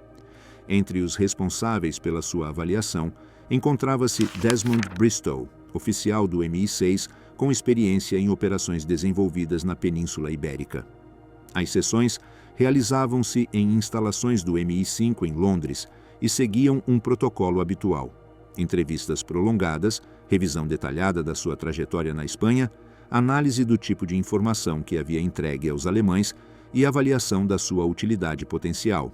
A: Entre os responsáveis pela sua avaliação, encontrava-se Desmond Bristow, oficial do MI6 com experiência em operações desenvolvidas na Península Ibérica. As sessões realizavam-se em instalações do MI5 em Londres e seguiam um protocolo habitual: entrevistas prolongadas, revisão detalhada da sua trajetória na Espanha, análise do tipo de informação que havia entregue aos alemães e avaliação da sua utilidade potencial.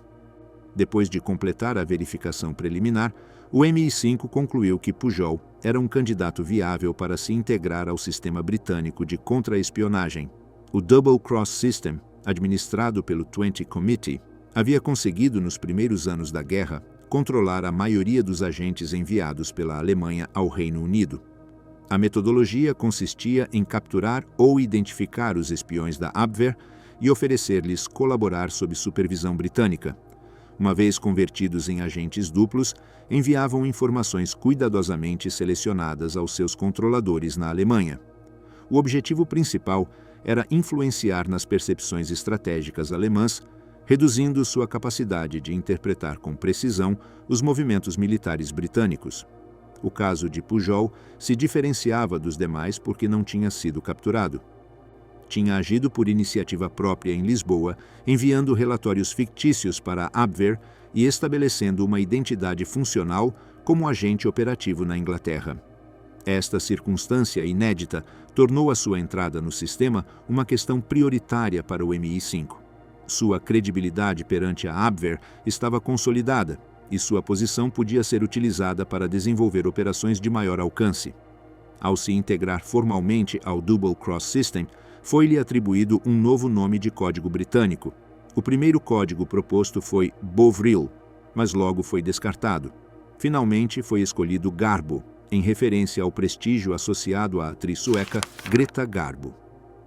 A: Depois de completar a verificação preliminar, o MI5 concluiu que Pujol era um candidato viável para se integrar ao sistema britânico de contra-espionagem. O Double Cross System, administrado pelo 20 Committee, havia conseguido, nos primeiros anos da guerra, controlar a maioria dos agentes enviados pela Alemanha ao Reino Unido. A metodologia consistia em capturar ou identificar os espiões da Abwehr e oferecer-lhes colaborar sob supervisão britânica. Uma vez convertidos em agentes duplos, enviavam informações cuidadosamente selecionadas aos seus controladores na Alemanha. O objetivo principal era influenciar nas percepções estratégicas alemãs, reduzindo sua capacidade de interpretar com precisão os movimentos militares britânicos. O caso de Pujol se diferenciava dos demais porque não tinha sido capturado. Tinha agido por iniciativa própria em Lisboa, enviando relatórios fictícios para a Abwehr e estabelecendo uma identidade funcional como agente operativo na Inglaterra. Esta circunstância inédita tornou a sua entrada no sistema uma questão prioritária para o MI5. Sua credibilidade perante a Abwehr estava consolidada e sua posição podia ser utilizada para desenvolver operações de maior alcance. Ao se integrar formalmente ao Double Cross System, foi-lhe atribuído um novo nome de código britânico. O primeiro código proposto foi Bovril, mas logo foi descartado. Finalmente foi escolhido Garbo, em referência ao prestígio associado à atriz sueca Greta Garbo.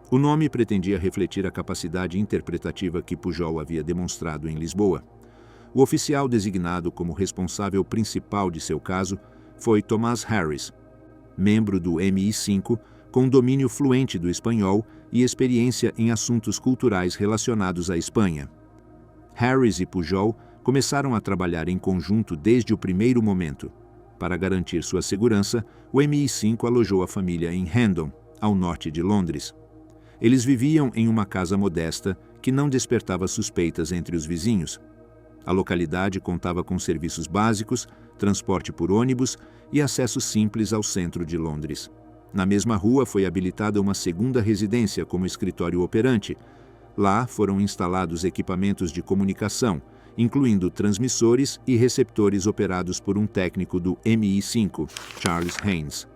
A: O nome pretendia refletir a capacidade interpretativa que Pujol havia demonstrado em Lisboa. O oficial designado como responsável principal de seu caso foi Thomas Harris, membro do MI5, com domínio fluente do espanhol e experiência em assuntos culturais relacionados à Espanha. Harris e Pujol começaram a trabalhar em conjunto desde o primeiro momento. Para garantir sua segurança, o MI5 alojou a família em Hendon, ao norte de Londres. Eles viviam em uma casa modesta que não despertava suspeitas entre os vizinhos. A localidade contava com serviços básicos, transporte por ônibus e acesso simples ao centro de Londres. Na mesma rua foi habilitada uma segunda residência como escritório operante. Lá foram instalados equipamentos de comunicação, incluindo transmissores e receptores operados por um técnico do MI5, Charles Haynes.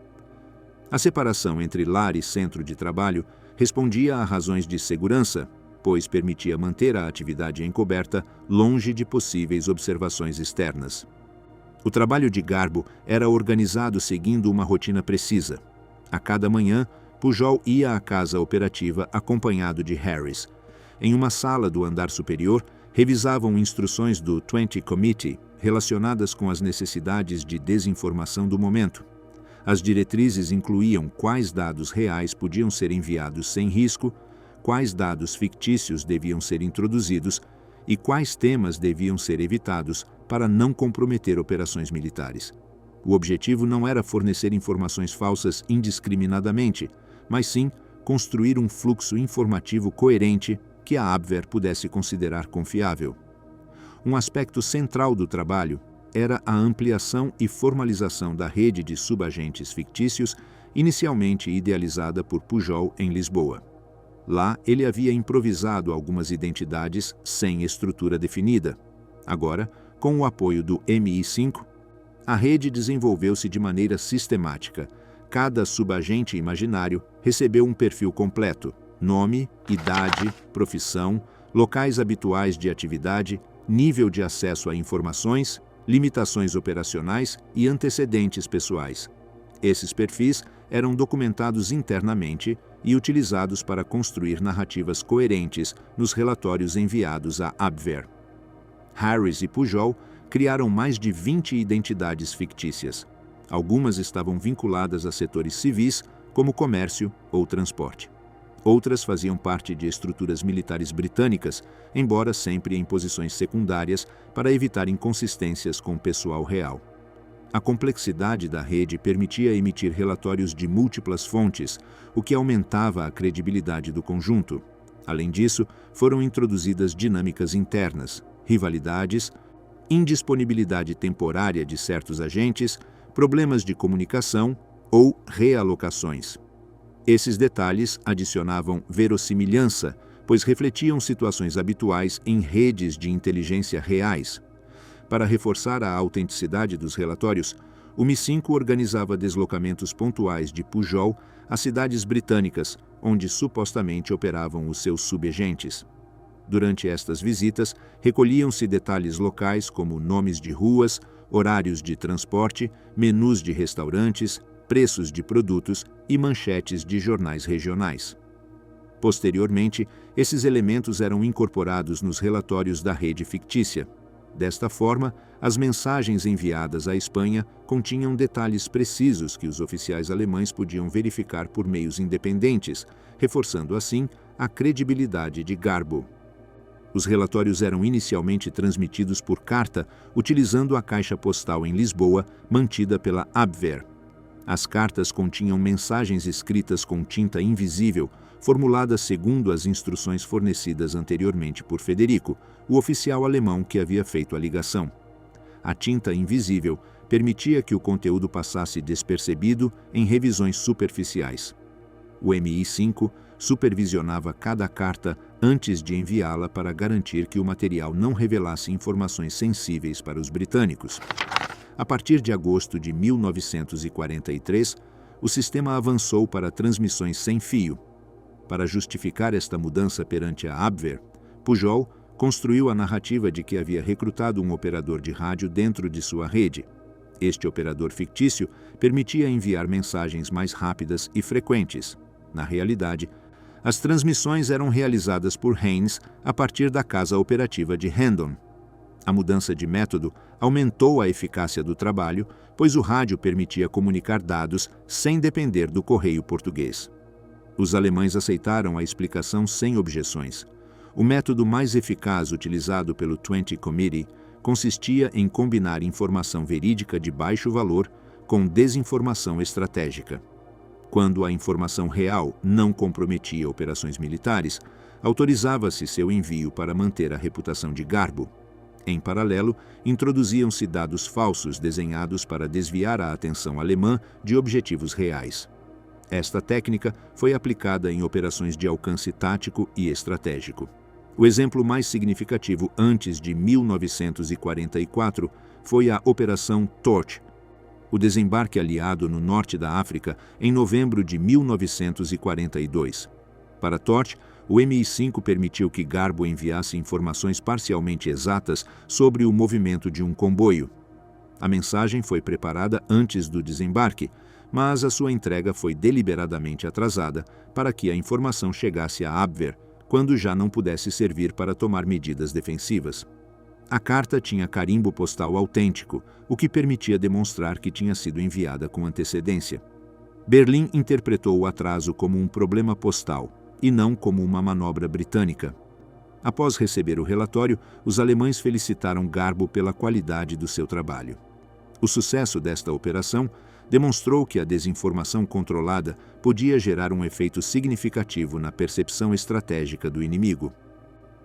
A: A separação entre lar e centro de trabalho respondia a razões de segurança, pois permitia manter a atividade encoberta longe de possíveis observações externas. O trabalho de Garbo era organizado seguindo uma rotina precisa. A cada manhã, Pujol ia à casa operativa acompanhado de Harris. Em uma sala do andar superior, revisavam instruções do 20 Committee relacionadas com as necessidades de desinformação do momento. As diretrizes incluíam quais dados reais podiam ser enviados sem risco, quais dados fictícios deviam ser introduzidos e quais temas deviam ser evitados para não comprometer operações militares. O objetivo não era fornecer informações falsas indiscriminadamente, mas sim construir um fluxo informativo coerente que a Abwehr pudesse considerar confiável. Um aspecto central do trabalho era a ampliação e formalização da rede de subagentes fictícios, inicialmente idealizada por Pujol em Lisboa. Lá, ele havia improvisado algumas identidades sem estrutura definida. Agora, com o apoio do MI5, a rede desenvolveu-se de maneira sistemática. Cada subagente imaginário recebeu um perfil completo: nome, idade, profissão, locais habituais de atividade, nível de acesso a informações, limitações operacionais e antecedentes pessoais. Esses perfis eram documentados internamente e utilizados para construir narrativas coerentes nos relatórios enviados à Abwehr. Harris e Pujol criaram mais de 20 identidades fictícias. Algumas estavam vinculadas a setores civis, como comércio ou transporte. Outras faziam parte de estruturas militares britânicas, embora sempre em posições secundárias para evitar inconsistências com o pessoal real. A complexidade da rede permitia emitir relatórios de múltiplas fontes, o que aumentava a credibilidade do conjunto. Além disso, foram introduzidas dinâmicas internas, rivalidades, indisponibilidade temporária de certos agentes, problemas de comunicação ou realocações. Esses detalhes adicionavam verossimilhança, pois refletiam situações habituais em redes de inteligência reais. Para reforçar a autenticidade dos relatórios, o Mi-5 organizava deslocamentos pontuais de Pujol a cidades britânicas, onde supostamente operavam os seus subagentes. Durante estas visitas, recolhiam-se detalhes locais como nomes de ruas, horários de transporte, menus de restaurantes, preços de produtos e manchetes de jornais regionais. Posteriormente, esses elementos eram incorporados nos relatórios da rede fictícia. Desta forma, as mensagens enviadas à Espanha continham detalhes precisos que os oficiais alemães podiam verificar por meios independentes, reforçando assim a credibilidade de Garbo. Os relatórios eram inicialmente transmitidos por carta, utilizando a caixa postal em Lisboa, mantida pela Abwehr. As cartas continham mensagens escritas com tinta invisível, formuladas segundo as instruções fornecidas anteriormente por Federico, o oficial alemão que havia feito a ligação. A tinta invisível permitia que o conteúdo passasse despercebido em revisões superficiais. O MI5 supervisionava cada carta antes de enviá-la para garantir que o material não revelasse informações sensíveis para os britânicos. A partir de agosto de 1943, o sistema avançou para transmissões sem fio. Para justificar esta mudança perante a Abwehr, Pujol construiu a narrativa de que havia recrutado um operador de rádio dentro de sua rede. Este operador fictício permitia enviar mensagens mais rápidas e frequentes. Na realidade, as transmissões eram realizadas por Haynes a partir da casa operativa de Hendon. A mudança de método aumentou a eficácia do trabalho, pois o rádio permitia comunicar dados sem depender do correio português. Os alemães aceitaram a explicação sem objeções. O método mais eficaz utilizado pelo 20 Committee consistia em combinar informação verídica de baixo valor com desinformação estratégica. Quando a informação real não comprometia operações militares, autorizava-se seu envio para manter a reputação de Garbo. Em paralelo, introduziam-se dados falsos desenhados para desviar a atenção alemã de objetivos reais. Esta técnica foi aplicada em operações de alcance tático e estratégico. O exemplo mais significativo antes de 1944 foi a Operação Torch, o desembarque aliado no norte da África em novembro de 1942. Para Torch, o MI5 permitiu que Garbo enviasse informações parcialmente exatas sobre o movimento de um comboio. A mensagem foi preparada antes do desembarque, mas a sua entrega foi deliberadamente atrasada para que a informação chegasse à Abwehr, quando já não pudesse servir para tomar medidas defensivas. A carta tinha carimbo postal autêntico, o que permitia demonstrar que tinha sido enviada com antecedência. Berlim interpretou o atraso como um problema postal e não como uma manobra britânica. Após receber o relatório, os alemães felicitaram Garbo pela qualidade do seu trabalho. O sucesso desta operação demonstrou que a desinformação controlada podia gerar um efeito significativo na percepção estratégica do inimigo.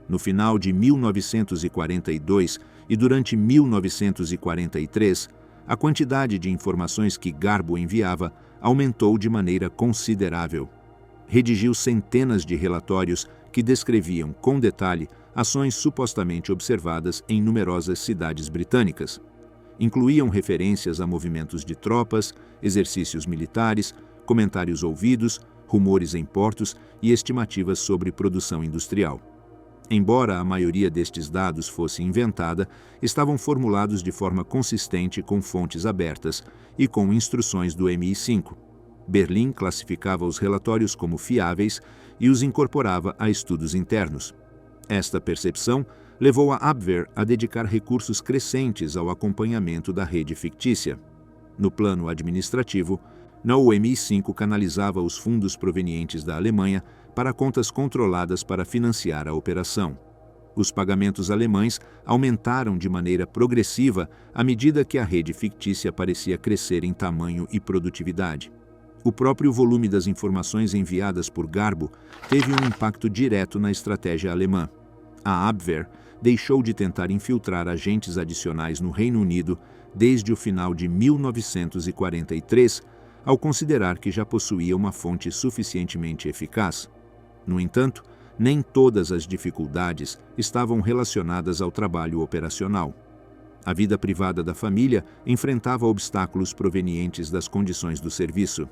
A: No final de 1942 e durante 1943, a quantidade de informações que Garbo enviava aumentou de maneira considerável. Redigiu centenas de relatórios que descreviam com detalhe ações supostamente observadas em numerosas cidades britânicas. Incluíam referências a movimentos de tropas, exercícios militares, comentários ouvidos, rumores em portos e estimativas sobre produção industrial. Embora a maioria destes dados fosse inventada, estavam formulados de forma consistente com fontes abertas e com instruções do MI5. Berlim classificava os relatórios como fiáveis e os incorporava a estudos internos. Esta percepção levou a Abwehr a dedicar recursos crescentes ao acompanhamento da rede fictícia. No plano administrativo, o MI5 canalizava os fundos provenientes da Alemanha para contas controladas para financiar a operação. Os pagamentos alemães aumentaram de maneira progressiva à medida que a rede fictícia parecia crescer em tamanho e produtividade. O próprio volume das informações enviadas por Garbo teve um impacto direto na estratégia alemã. A Abwehr deixou de tentar infiltrar agentes adicionais no Reino Unido desde o final de 1943, ao considerar que já possuía uma fonte suficientemente eficaz. No entanto, nem todas as dificuldades estavam relacionadas ao trabalho operacional. A vida privada da família enfrentava obstáculos provenientes das condições do serviço.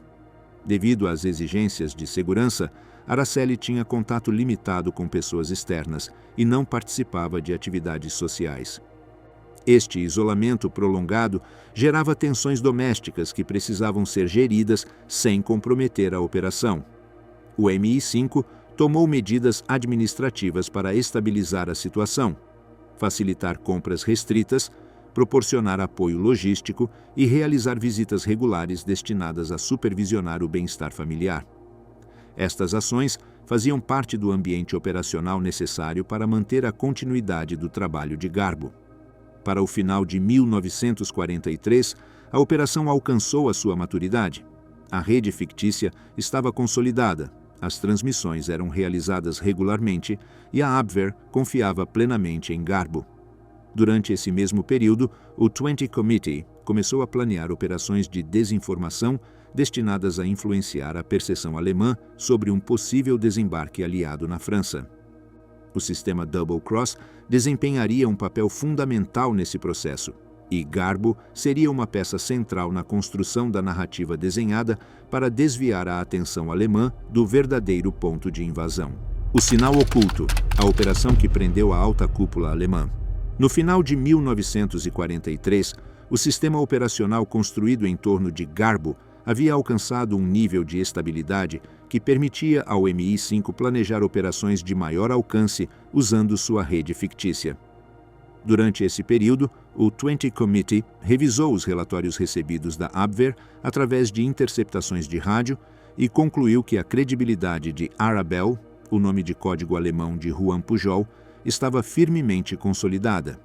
A: Devido às exigências de segurança, Araceli tinha contato limitado com pessoas externas e não participava de atividades sociais. Este isolamento prolongado gerava tensões domésticas que precisavam ser geridas sem comprometer a operação. O MI5 tomou medidas administrativas para estabilizar a situação, facilitar compras restritas, proporcionar apoio logístico e realizar visitas regulares destinadas a supervisionar o bem-estar familiar. Estas ações faziam parte do ambiente operacional necessário para manter a continuidade do trabalho de Garbo. Para o final de 1943, a operação alcançou a sua maturidade. A rede fictícia estava consolidada, as transmissões eram realizadas regularmente e a Abwehr confiava plenamente em Garbo. Durante esse mesmo período, o 20 Committee começou a planear operações de desinformação destinadas a influenciar a percepção alemã sobre um possível desembarque aliado na França. O sistema Double Cross desempenharia um papel fundamental nesse processo, e Garbo seria uma peça central na construção da narrativa desenhada para desviar a atenção alemã do verdadeiro ponto de invasão. O sinal oculto, a operação que prendeu a alta cúpula alemã. No final de 1943, o sistema operacional construído em torno de Garbo havia alcançado um nível de estabilidade que permitia ao MI5 planejar operações de maior alcance usando sua rede fictícia. Durante esse período, o 20 Committee revisou os relatórios recebidos da Abwehr através de interceptações de rádio e concluiu que a credibilidade de Arabelle, o nome de código alemão de Juan Pujol, estava firmemente consolidada.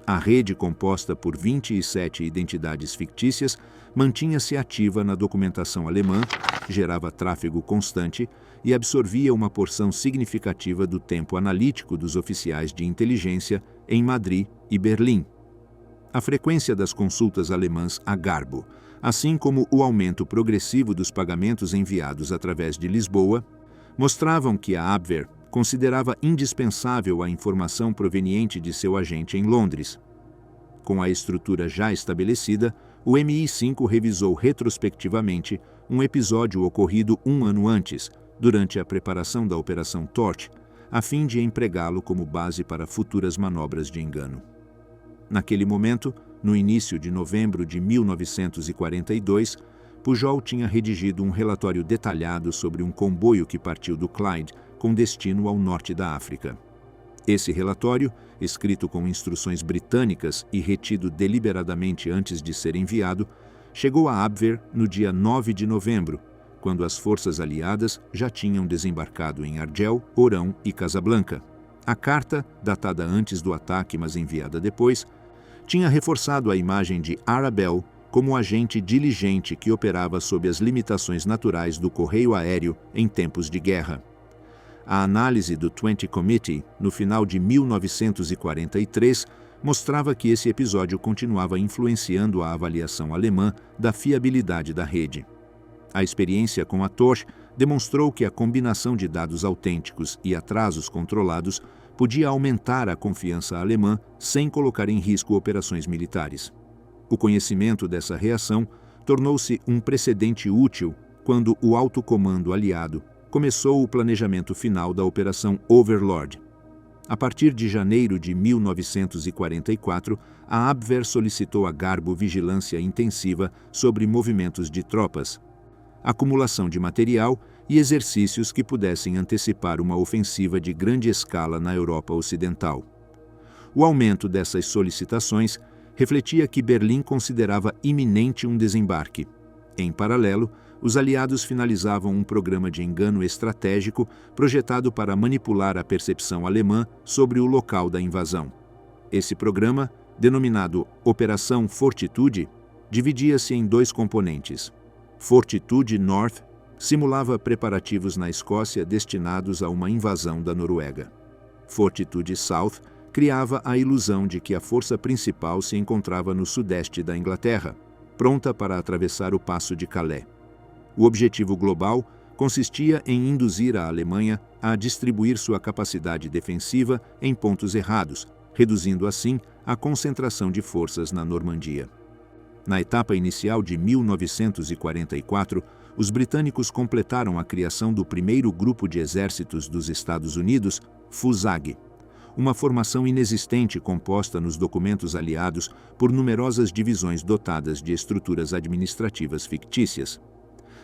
A: A rede, composta por 27 identidades fictícias, mantinha-se ativa na documentação alemã, gerava tráfego constante e absorvia uma porção significativa do tempo analítico dos oficiais de inteligência em Madrid e Berlim. A frequência das consultas alemãs a Garbo, assim como o aumento progressivo dos pagamentos enviados através de Lisboa, mostravam que a Abwehr considerava indispensável a informação proveniente de seu agente em Londres. Com a estrutura já estabelecida, o MI5 revisou retrospectivamente um episódio ocorrido um ano antes, durante a preparação da Operação Torch, a fim de empregá-lo como base para futuras manobras de engano. Naquele momento, no início de novembro de 1942, Pujol tinha redigido um relatório detalhado sobre um comboio que partiu do Clyde com destino ao norte da África. Esse relatório, escrito com instruções britânicas e retido deliberadamente antes de ser enviado, chegou a Abwehr no dia 9 de novembro, quando as forças aliadas já tinham desembarcado em Argel, Orão e Casablanca. A carta, datada antes do ataque, mas enviada depois, tinha reforçado a imagem de Arabelle como agente diligente que operava sob as limitações naturais do correio aéreo em tempos de guerra. A análise do 20 Committee, no final de 1943, mostrava que esse episódio continuava influenciando a avaliação alemã da fiabilidade da rede. A experiência com a Torch demonstrou que a combinação de dados autênticos e atrasos controlados podia aumentar a confiança alemã sem colocar em risco operações militares. O conhecimento dessa reação tornou-se um precedente útil quando o alto comando aliado começou o planejamento final da Operação Overlord. A partir de janeiro de 1944, a Abwehr solicitou a Garbo vigilância intensiva sobre movimentos de tropas, acumulação de material e exercícios que pudessem antecipar uma ofensiva de grande escala na Europa Ocidental. O aumento dessas solicitações refletia que Berlim considerava iminente um desembarque. Em paralelo, os aliados finalizavam um programa de engano estratégico projetado para manipular a percepção alemã sobre o local da invasão. Esse programa, denominado Operação Fortitude, dividia-se em dois componentes. Fortitude North simulava preparativos na Escócia destinados a uma invasão da Noruega. Fortitude South criava a ilusão de que a força principal se encontrava no sudeste da Inglaterra, pronta para atravessar o Passo de Calais. O objetivo global consistia em induzir a Alemanha a distribuir sua capacidade defensiva em pontos errados, reduzindo assim a concentração de forças na Normandia. Na etapa inicial de 1944, os britânicos completaram a criação do primeiro grupo de exércitos dos Estados Unidos, FUSAG, uma formação inexistente composta nos documentos aliados por numerosas divisões dotadas de estruturas administrativas fictícias.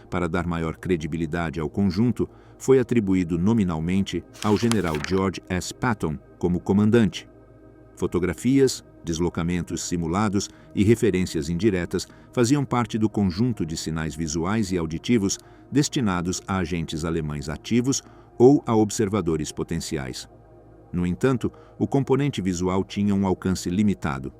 A: Para dar maior credibilidade ao conjunto, foi atribuído nominalmente ao general George S. Patton como comandante. Fotografias, deslocamentos simulados e referências indiretas faziam parte do conjunto de sinais visuais e auditivos destinados a agentes alemães ativos ou a observadores potenciais. No entanto, o componente visual tinha um alcance limitado.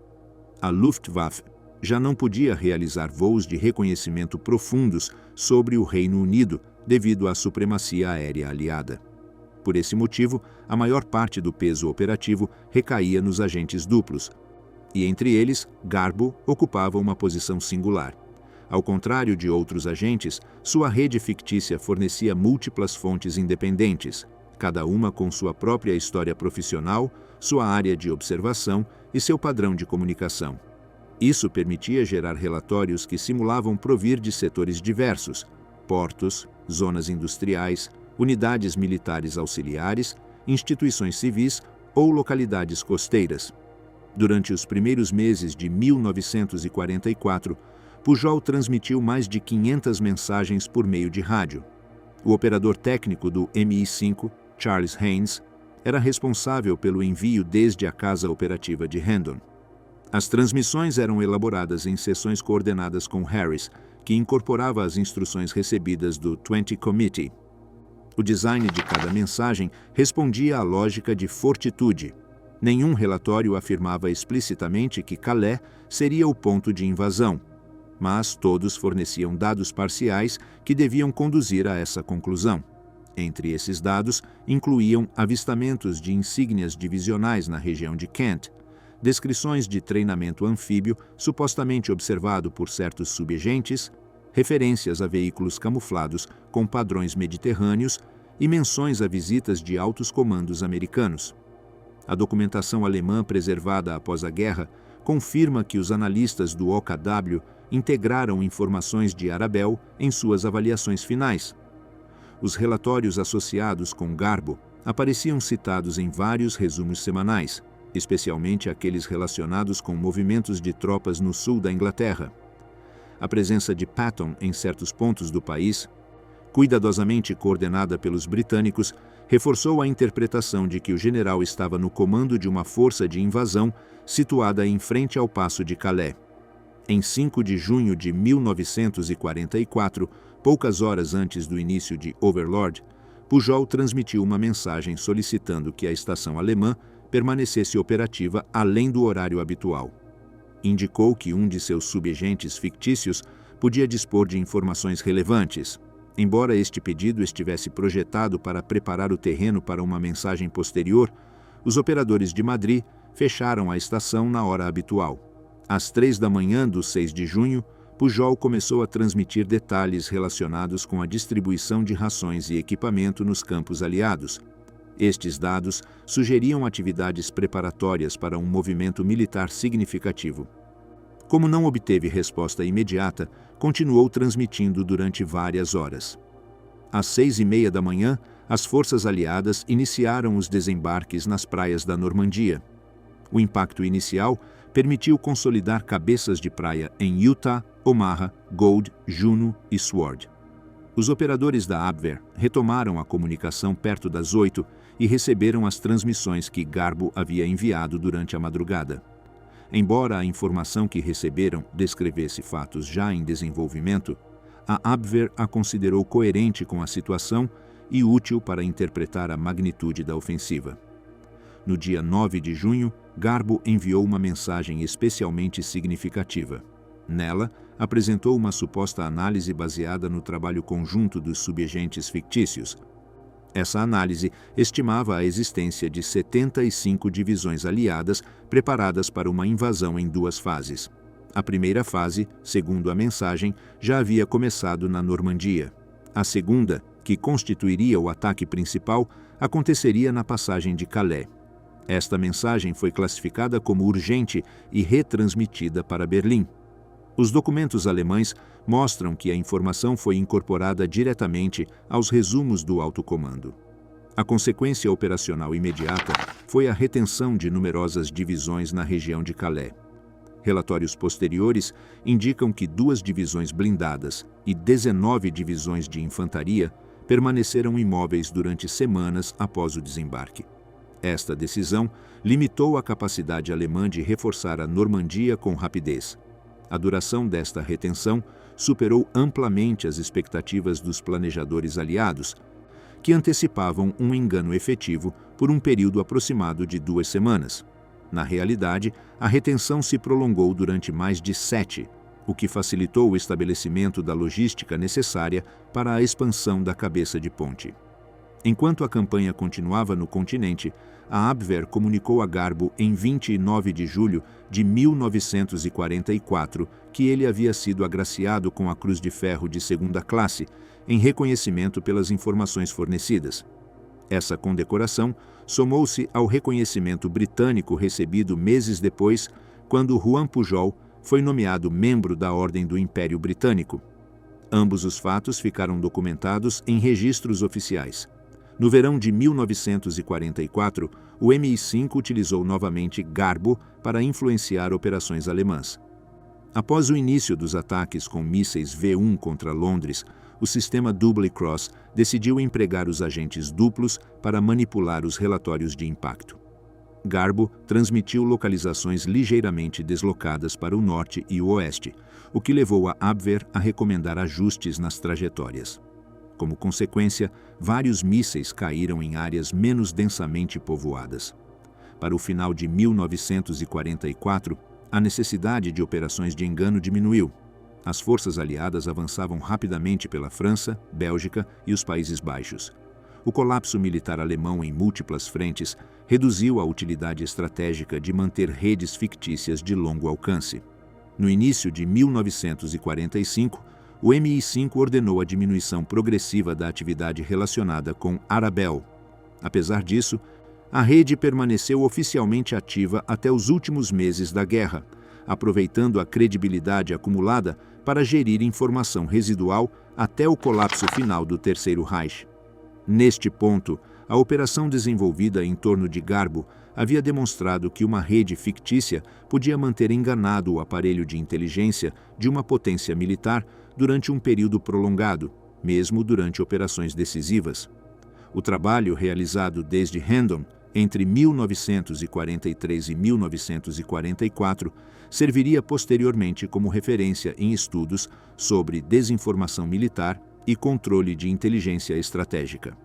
A: A Luftwaffe já não podia realizar voos de reconhecimento profundos sobre o Reino Unido devido à supremacia aérea aliada. Por esse motivo, a maior parte do peso operativo recaía nos agentes duplos, e entre eles, Garbo ocupava uma posição singular. Ao contrário de outros agentes, sua rede fictícia fornecia múltiplas fontes independentes, cada uma com sua própria história profissional, sua área de observação e seu padrão de comunicação. Isso permitia gerar relatórios que simulavam provir de setores diversos: portos, zonas industriais, unidades militares auxiliares, instituições civis ou localidades costeiras. Durante os primeiros meses de 1944, Pujol transmitiu mais de 500 mensagens por meio de rádio. O operador técnico do MI5, Charles Haynes, era responsável pelo envio desde a casa operativa de Hendon. As transmissões eram elaboradas em sessões coordenadas com Harris, que incorporava as instruções recebidas do 20 Committee. O design de cada mensagem respondia à lógica de fortitude. Nenhum relatório afirmava explicitamente que Calais seria o ponto de invasão, mas todos forneciam dados parciais que deviam conduzir a essa conclusão. Entre esses dados, incluíam avistamentos de insígnias divisionais na região de Kent, descrições de treinamento anfíbio supostamente observado por certos subagentes, referências a veículos camuflados com padrões mediterrâneos e menções a visitas de altos comandos americanos. A documentação alemã preservada após a guerra confirma que os analistas do OKW integraram informações de Arabel em suas avaliações finais. Os relatórios associados com Garbo apareciam citados em vários resumos semanais, especialmente aqueles relacionados com movimentos de tropas no sul da Inglaterra. A presença de Patton em certos pontos do país, cuidadosamente coordenada pelos britânicos, reforçou a interpretação de que o general estava no comando de uma força de invasão situada em frente ao Passo de Calais. Em 5 de junho de 1944, poucas horas antes do início de Overlord, Pujol transmitiu uma mensagem solicitando que a estação alemã permanecesse operativa além do horário habitual. Indicou que um de seus subagentes fictícios podia dispor de informações relevantes. Embora este pedido estivesse projetado para preparar o terreno para uma mensagem posterior, os operadores de Madrid fecharam a estação na hora habitual. Às 3 da manhã do 6 de junho, Pujol começou a transmitir detalhes relacionados com a distribuição de rações e equipamento nos campos aliados. Estes dados sugeriam atividades preparatórias para um movimento militar significativo. Como não obteve resposta imediata, continuou transmitindo durante várias horas. Às 6h30 da manhã, as forças aliadas iniciaram os desembarques nas praias da Normandia. O impacto inicial permitiu consolidar cabeças de praia em Utah, Omaha, Gold, Juno e Sword. Os operadores da Abwehr retomaram a comunicação perto das 8 e receberam as transmissões que Garbo havia enviado durante a madrugada. Embora a informação que receberam descrevesse fatos já em desenvolvimento, a Abwehr a considerou coerente com a situação e útil para interpretar a magnitude da ofensiva. No dia 9 de junho, Garbo enviou uma mensagem especialmente significativa. Nela, apresentou uma suposta análise baseada no trabalho conjunto dos subagentes fictícios. Essa análise estimava a existência de 75 divisões aliadas preparadas para uma invasão em 2 fases. A primeira fase, segundo a mensagem, já havia começado na Normandia. A segunda, que constituiria o ataque principal, aconteceria na passagem de Calais. Esta mensagem foi classificada como urgente e retransmitida para Berlim. Os documentos alemães mostram que a informação foi incorporada diretamente aos resumos do alto comando. A consequência operacional imediata foi a retenção de numerosas divisões na região de Calais. Relatórios posteriores indicam que 2 divisões blindadas e 19 divisões de infantaria permaneceram imóveis durante semanas após o desembarque. Esta decisão limitou a capacidade alemã de reforçar a Normandia com rapidez. A duração desta retenção superou amplamente as expectativas dos planejadores aliados, que antecipavam um engano efetivo por um período aproximado de 2 semanas. Na realidade, a retenção se prolongou durante mais de 7, o que facilitou o estabelecimento da logística necessária para a expansão da cabeça de ponte. Enquanto a campanha continuava no continente, a Abwehr comunicou a Garbo em 29 de julho de 1944 que ele havia sido agraciado com a Cruz de Ferro de 2ª classe, em reconhecimento pelas informações fornecidas. Essa condecoração somou-se ao reconhecimento britânico recebido meses depois, quando Juan Pujol foi nomeado membro da Ordem do Império Britânico. Ambos os fatos ficaram documentados em registros oficiais. No verão de 1944, o MI5 utilizou novamente Garbo para influenciar operações alemãs. Após o início dos ataques com mísseis V1 contra Londres, o sistema Double Cross decidiu empregar os agentes duplos para manipular os relatórios de impacto. Garbo transmitiu localizações ligeiramente deslocadas para o norte e o oeste, o que levou a Abwehr a recomendar ajustes nas trajetórias. Como consequência, vários mísseis caíram em áreas menos densamente povoadas. Para o final de 1944, a necessidade de operações de engano diminuiu. As forças aliadas avançavam rapidamente pela França, Bélgica e os Países Baixos. O colapso militar alemão em múltiplas frentes reduziu a utilidade estratégica de manter redes fictícias de longo alcance. No início de 1945, o MI5 ordenou a diminuição progressiva da atividade relacionada com Arabelle. Apesar disso, a rede permaneceu oficialmente ativa até os últimos meses da guerra, aproveitando a credibilidade acumulada para gerir informação residual até o colapso final do Terceiro Reich. Neste ponto, a operação desenvolvida em torno de Garbo havia demonstrado que uma rede fictícia podia manter enganado o aparelho de inteligência de uma potência militar durante um período prolongado, mesmo durante operações decisivas. O trabalho realizado desde Hendon, entre 1943 e 1944, serviria posteriormente como referência em estudos sobre desinformação militar e controle de inteligência estratégica.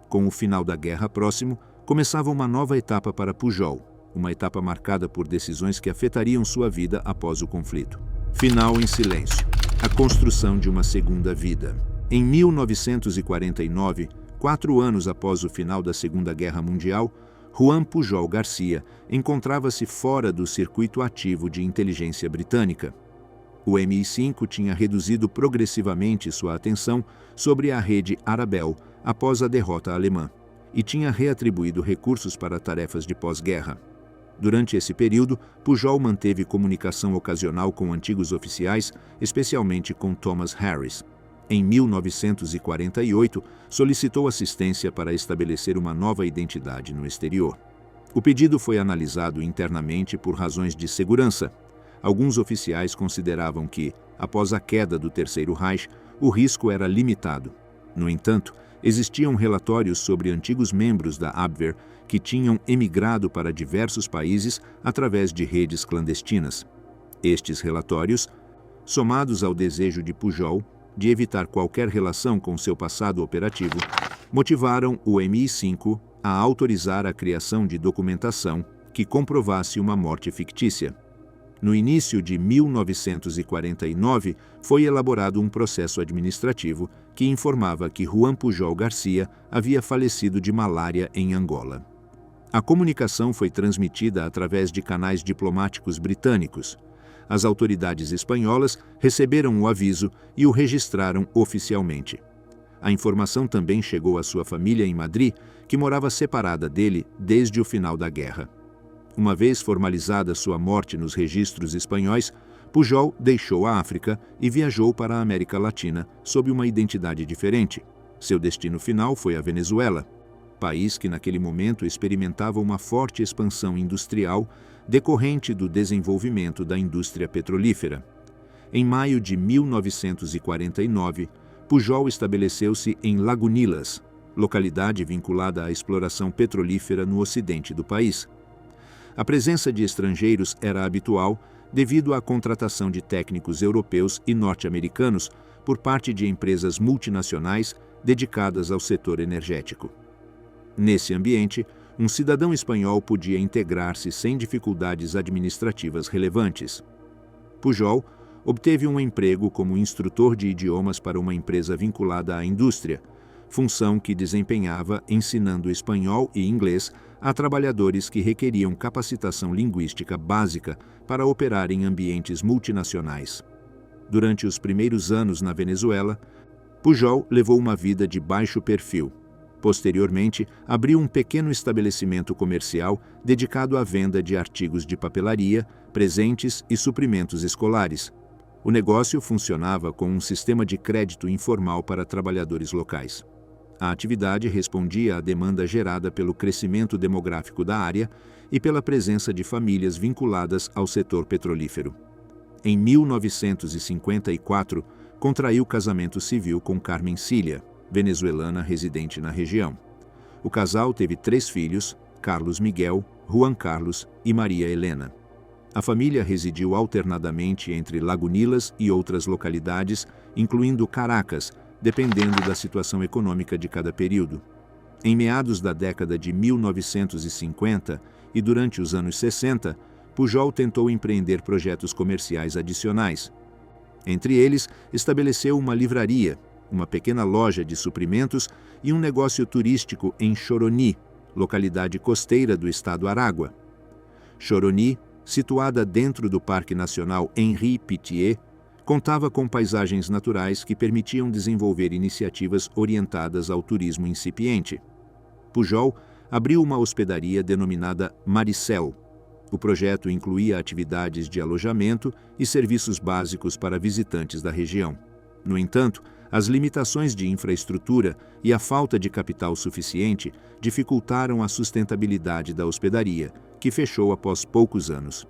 A: Com o final da guerra próximo, começava uma nova etapa para Pujol, uma etapa marcada por decisões que afetariam sua vida após o conflito. Final em silêncio. A construção de uma segunda vida. Em 1949, 4 anos após o final da Segunda Guerra Mundial, Juan Pujol Garcia encontrava-se fora do circuito ativo de inteligência britânica. O MI5 tinha reduzido progressivamente sua atenção sobre a rede Arabelle após a derrota alemã e tinha reatribuído recursos para tarefas de pós-guerra. Durante esse período, Pujol manteve comunicação ocasional com antigos oficiais, especialmente com Thomas Harris. Em 1948, solicitou assistência para estabelecer uma nova identidade no exterior. O pedido foi analisado internamente por razões de segurança. Alguns oficiais consideravam que, após a queda do Terceiro Reich, o risco era limitado. No entanto, existiam relatórios sobre antigos membros da Abwehr que tinham emigrado para diversos países através de redes clandestinas. Estes relatórios, somados ao desejo de Pujol, de evitar qualquer relação com seu passado operativo, motivaram o MI5 a autorizar a criação de documentação que comprovasse uma morte fictícia. No início de 1949, foi elaborado um processo administrativo que informava que Juan Pujol Garcia havia falecido de malária em Angola. A comunicação foi transmitida através de canais diplomáticos britânicos. As autoridades espanholas receberam o aviso e o registraram oficialmente. A informação também chegou à sua família em Madrid, que morava separada dele desde o final da guerra. Uma vez formalizada sua morte nos registros espanhóis, Pujol deixou a África e viajou para a América Latina sob uma identidade diferente. Seu destino final foi a Venezuela, país que naquele momento experimentava uma forte expansão industrial decorrente do desenvolvimento da indústria petrolífera. Em maio de 1949, Pujol estabeleceu-se em Lagunitas, localidade vinculada à exploração petrolífera no ocidente do país. A presença de estrangeiros era habitual devido à contratação de técnicos europeus e norte-americanos por parte de empresas multinacionais dedicadas ao setor energético. Nesse ambiente, um cidadão espanhol podia integrar-se sem dificuldades administrativas relevantes. Pujol obteve um emprego como instrutor de idiomas para uma empresa vinculada à indústria, função que desempenhava ensinando espanhol e inglês a trabalhadores que requeriam capacitação linguística básica para operar em ambientes multinacionais. Durante os primeiros anos na Venezuela, Pujol levou uma vida de baixo perfil. Posteriormente, abriu um pequeno estabelecimento comercial dedicado à venda de artigos de papelaria, presentes e suprimentos escolares. O negócio funcionava com um sistema de crédito informal para trabalhadores locais. A atividade respondia à demanda gerada pelo crescimento demográfico da área e pela presença de famílias vinculadas ao setor petrolífero. Em 1954, contraiu casamento civil com Carmen Cilia, venezuelana residente na região. O casal teve 3 filhos, Carlos Miguel, Juan Carlos e Maria Helena. A família residiu alternadamente entre Lagunitas e outras localidades, incluindo Caracas, dependendo da situação econômica de cada período. Em meados da década de 1950 e durante os anos 60, Pujol tentou empreender projetos comerciais adicionais. Entre eles, estabeleceu uma livraria, uma pequena loja de suprimentos e um negócio turístico em Choroní, localidade costeira do estado Aragua. Choroní, situada dentro do Parque Nacional Henri Pittier, contava com paisagens naturais que permitiam desenvolver iniciativas orientadas ao turismo incipiente. Pujol abriu uma hospedaria denominada Maricel. O projeto incluía atividades de alojamento e serviços básicos para visitantes da região. No entanto, as limitações de infraestrutura e a falta de capital suficiente dificultaram a sustentabilidade da hospedaria, que fechou após poucos anos.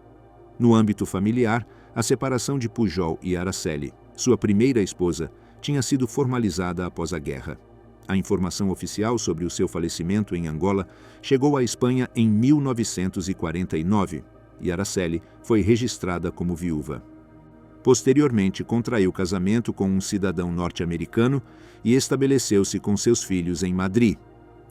A: No âmbito familiar, a separação de Pujol e Araceli, sua primeira esposa, tinha sido formalizada após a guerra. A informação oficial sobre o seu falecimento em Angola chegou à Espanha em 1949 e Araceli foi registrada como viúva. Posteriormente, contraiu casamento com um cidadão norte-americano e estabeleceu-se com seus filhos em Madrid.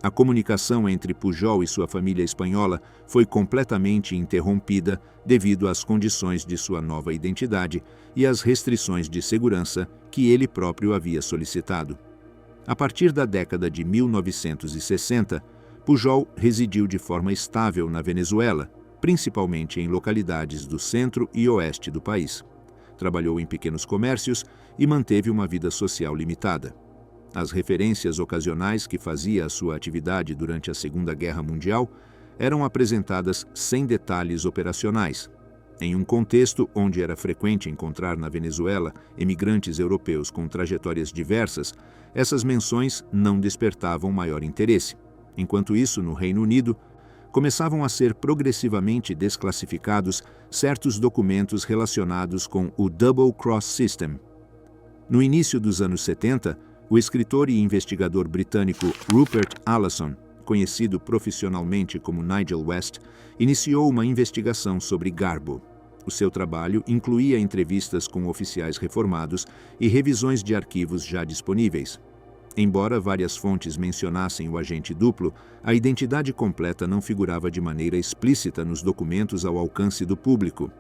A: A comunicação entre Pujol e sua família espanhola foi completamente interrompida devido às condições de sua nova identidade e às restrições de segurança que ele próprio havia solicitado. A partir da década de 1960, Pujol residiu de forma estável na Venezuela, principalmente em localidades do centro e oeste do país. Trabalhou em pequenos comércios e manteve uma vida social limitada. As referências ocasionais que fazia à sua atividade durante a Segunda Guerra Mundial eram apresentadas sem detalhes operacionais. Em um contexto onde era frequente encontrar na Venezuela emigrantes europeus com trajetórias diversas, essas menções não despertavam maior interesse. Enquanto isso, no Reino Unido, começavam a ser progressivamente desclassificados certos documentos relacionados com o Double Cross System. No início dos anos 70, o escritor e investigador britânico Rupert Allison, conhecido profissionalmente como Nigel West, iniciou uma investigação sobre Garbo. O seu trabalho incluía entrevistas com oficiais reformados e revisões de arquivos já disponíveis. Embora várias fontes mencionassem o agente duplo, a identidade completa não figurava de maneira explícita nos documentos ao alcance do público.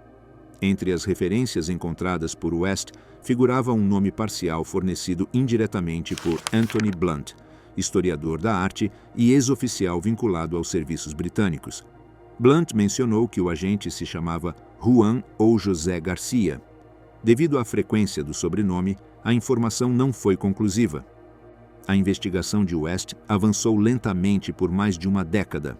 A: Entre as referências encontradas por West, figurava um nome parcial fornecido indiretamente por Anthony Blunt, historiador da arte e ex-oficial vinculado aos serviços britânicos. Blunt mencionou que o agente se chamava Juan ou José Garcia. Devido à frequência do sobrenome, a informação não foi conclusiva. A investigação de West avançou lentamente por mais de uma década.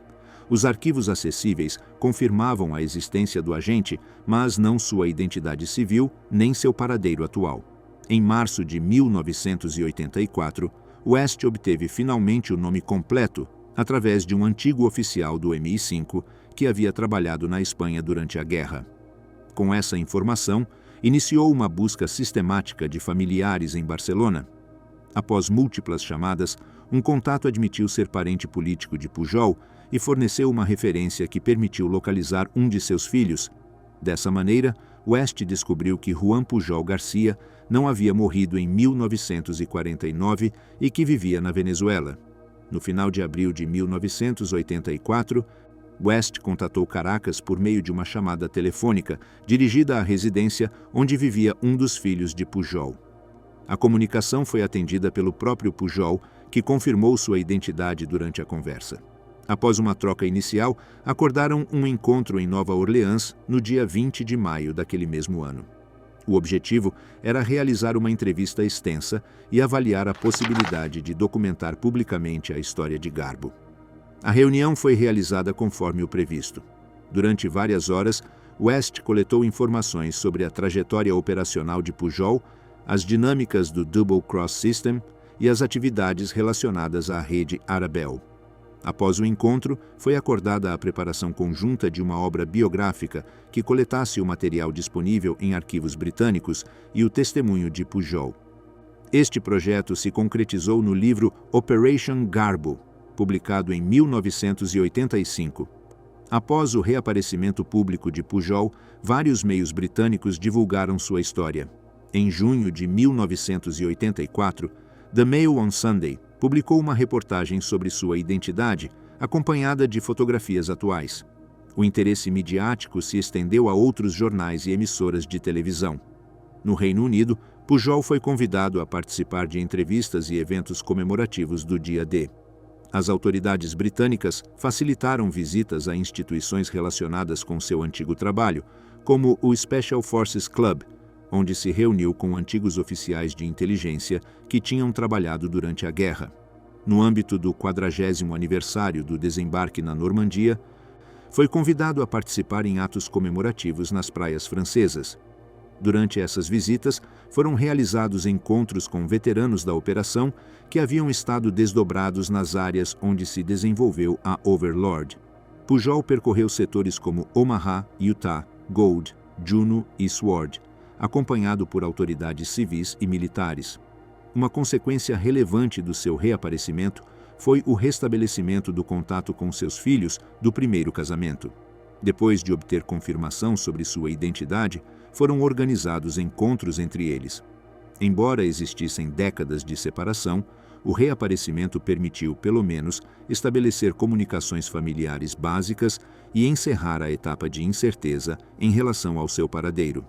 A: Os arquivos acessíveis confirmavam a existência do agente, mas não sua identidade civil nem seu paradeiro atual. Em março de 1984, West obteve finalmente o nome completo através de um antigo oficial do MI5 que havia trabalhado na Espanha durante a guerra. Com essa informação, iniciou uma busca sistemática de familiares em Barcelona. Após múltiplas chamadas, um contato admitiu ser parente político de Pujol e forneceu uma referência que permitiu localizar um de seus filhos. Dessa maneira, West descobriu que Juan Pujol Garcia não havia morrido em 1949 e que vivia na Venezuela. No final de abril de 1984, West contatou Caracas por meio de uma chamada telefônica dirigida à residência onde vivia um dos filhos de Pujol. A comunicação foi atendida pelo próprio Pujol, que confirmou sua identidade durante a conversa. Após uma troca inicial, acordaram um encontro em Nova Orleans no dia 20 de maio daquele mesmo ano. O objetivo era realizar uma entrevista extensa e avaliar a possibilidade de documentar publicamente a história de Garbo. A reunião foi realizada conforme o previsto. Durante várias horas, West coletou informações sobre a trajetória operacional de Pujol, as dinâmicas do Double Cross System e as atividades relacionadas à rede Arabel. Após o encontro, foi acordada a preparação conjunta de uma obra biográfica que coletasse o material disponível em arquivos britânicos e o testemunho de Pujol. Este projeto se concretizou no livro Operation Garbo, publicado em 1985. Após o reaparecimento público de Pujol, vários meios britânicos divulgaram sua história. Em junho de 1984, The Mail on Sunday publicou uma reportagem sobre sua identidade, acompanhada de fotografias atuais. O interesse midiático se estendeu a outros jornais e emissoras de televisão. No Reino Unido, Pujol foi convidado a participar de entrevistas e eventos comemorativos do Dia D. As autoridades britânicas facilitaram visitas a instituições relacionadas com seu antigo trabalho, como o Special Forces Club, onde se reuniu com antigos oficiais de inteligência que tinham trabalhado durante a guerra. No âmbito do 40º aniversário do desembarque na Normandia, foi convidado a participar em atos comemorativos nas praias francesas. Durante essas visitas, foram realizados encontros com veteranos da operação que haviam estado desdobrados nas áreas onde se desenvolveu a Overlord. Pujol percorreu setores como Omaha, Utah, Gold, Juno e Sword, acompanhado por autoridades civis e militares. Uma consequência relevante do seu reaparecimento foi o restabelecimento do contato com seus filhos do primeiro casamento. Depois de obter confirmação sobre sua identidade, foram organizados encontros entre eles. Embora existissem décadas de separação, o reaparecimento permitiu, pelo menos, estabelecer comunicações familiares básicas e encerrar a etapa de incerteza em relação ao seu paradeiro.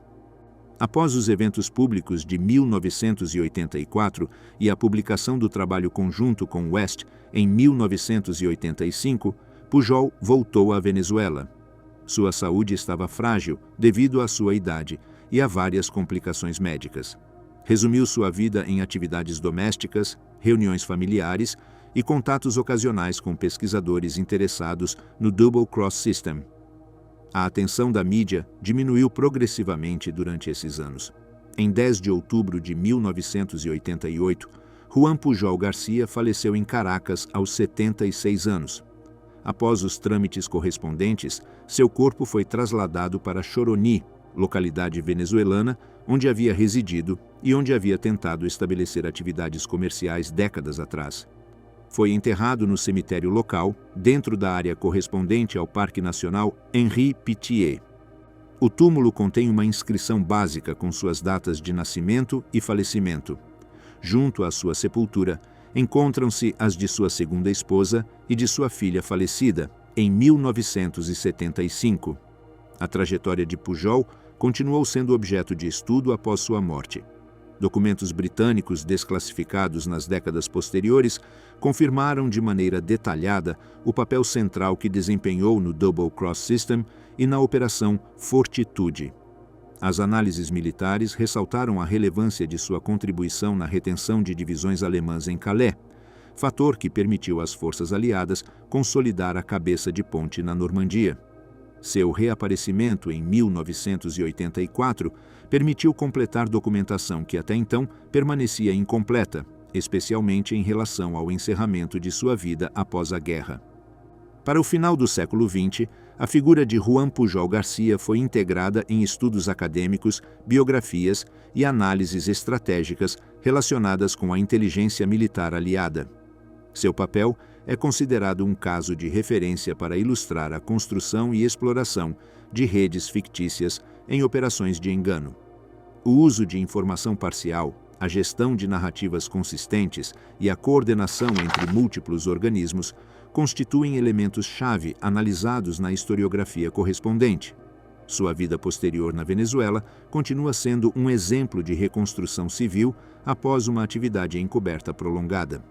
A: Após os eventos públicos de 1984 e a publicação do trabalho conjunto com West em 1985, Pujol voltou à Venezuela. Sua saúde estava frágil devido à sua idade e a várias complicações médicas. Resumiu sua vida em atividades domésticas, reuniões familiares e contatos ocasionais com pesquisadores interessados no Double Cross System. A atenção da mídia diminuiu progressivamente durante esses anos. Em 10 de outubro de 1988, Juan Pujol Garcia faleceu em Caracas aos 76 anos. Após os trâmites correspondentes, seu corpo foi trasladado para Choroní, localidade venezuelana, onde havia residido e onde havia tentado estabelecer atividades comerciais décadas atrás. Foi enterrado no cemitério local, dentro da área correspondente ao Parque Nacional Henri Pittier. O túmulo contém uma inscrição básica com suas datas de nascimento e falecimento. Junto à sua sepultura, encontram-se as de sua segunda esposa e de sua filha falecida, em 1975. A trajetória de Pujol continuou sendo objeto de estudo após sua morte. Documentos britânicos desclassificados nas décadas posteriores confirmaram de maneira detalhada o papel central que desempenhou no Double Cross System e na Operação Fortitude. As análises militares ressaltaram a relevância de sua contribuição na retenção de divisões alemãs em Calais, fator que permitiu às forças aliadas consolidar a cabeça de ponte na Normandia. Seu reaparecimento em 1984 permitiu completar documentação que até então permanecia incompleta, especialmente em relação ao encerramento de sua vida após a guerra. Para o final do século XX, a figura de Juan Pujol Garcia foi integrada em estudos acadêmicos, biografias e análises estratégicas relacionadas com a inteligência militar aliada. Seu papel é considerado um caso de referência para ilustrar a construção e exploração de redes fictícias em operações de engano. O uso de informação parcial, a gestão de narrativas consistentes e a coordenação entre múltiplos organismos constituem elementos-chave analisados na historiografia correspondente. Sua vida posterior na Venezuela continua sendo um exemplo de reconstrução civil após uma atividade encoberta prolongada.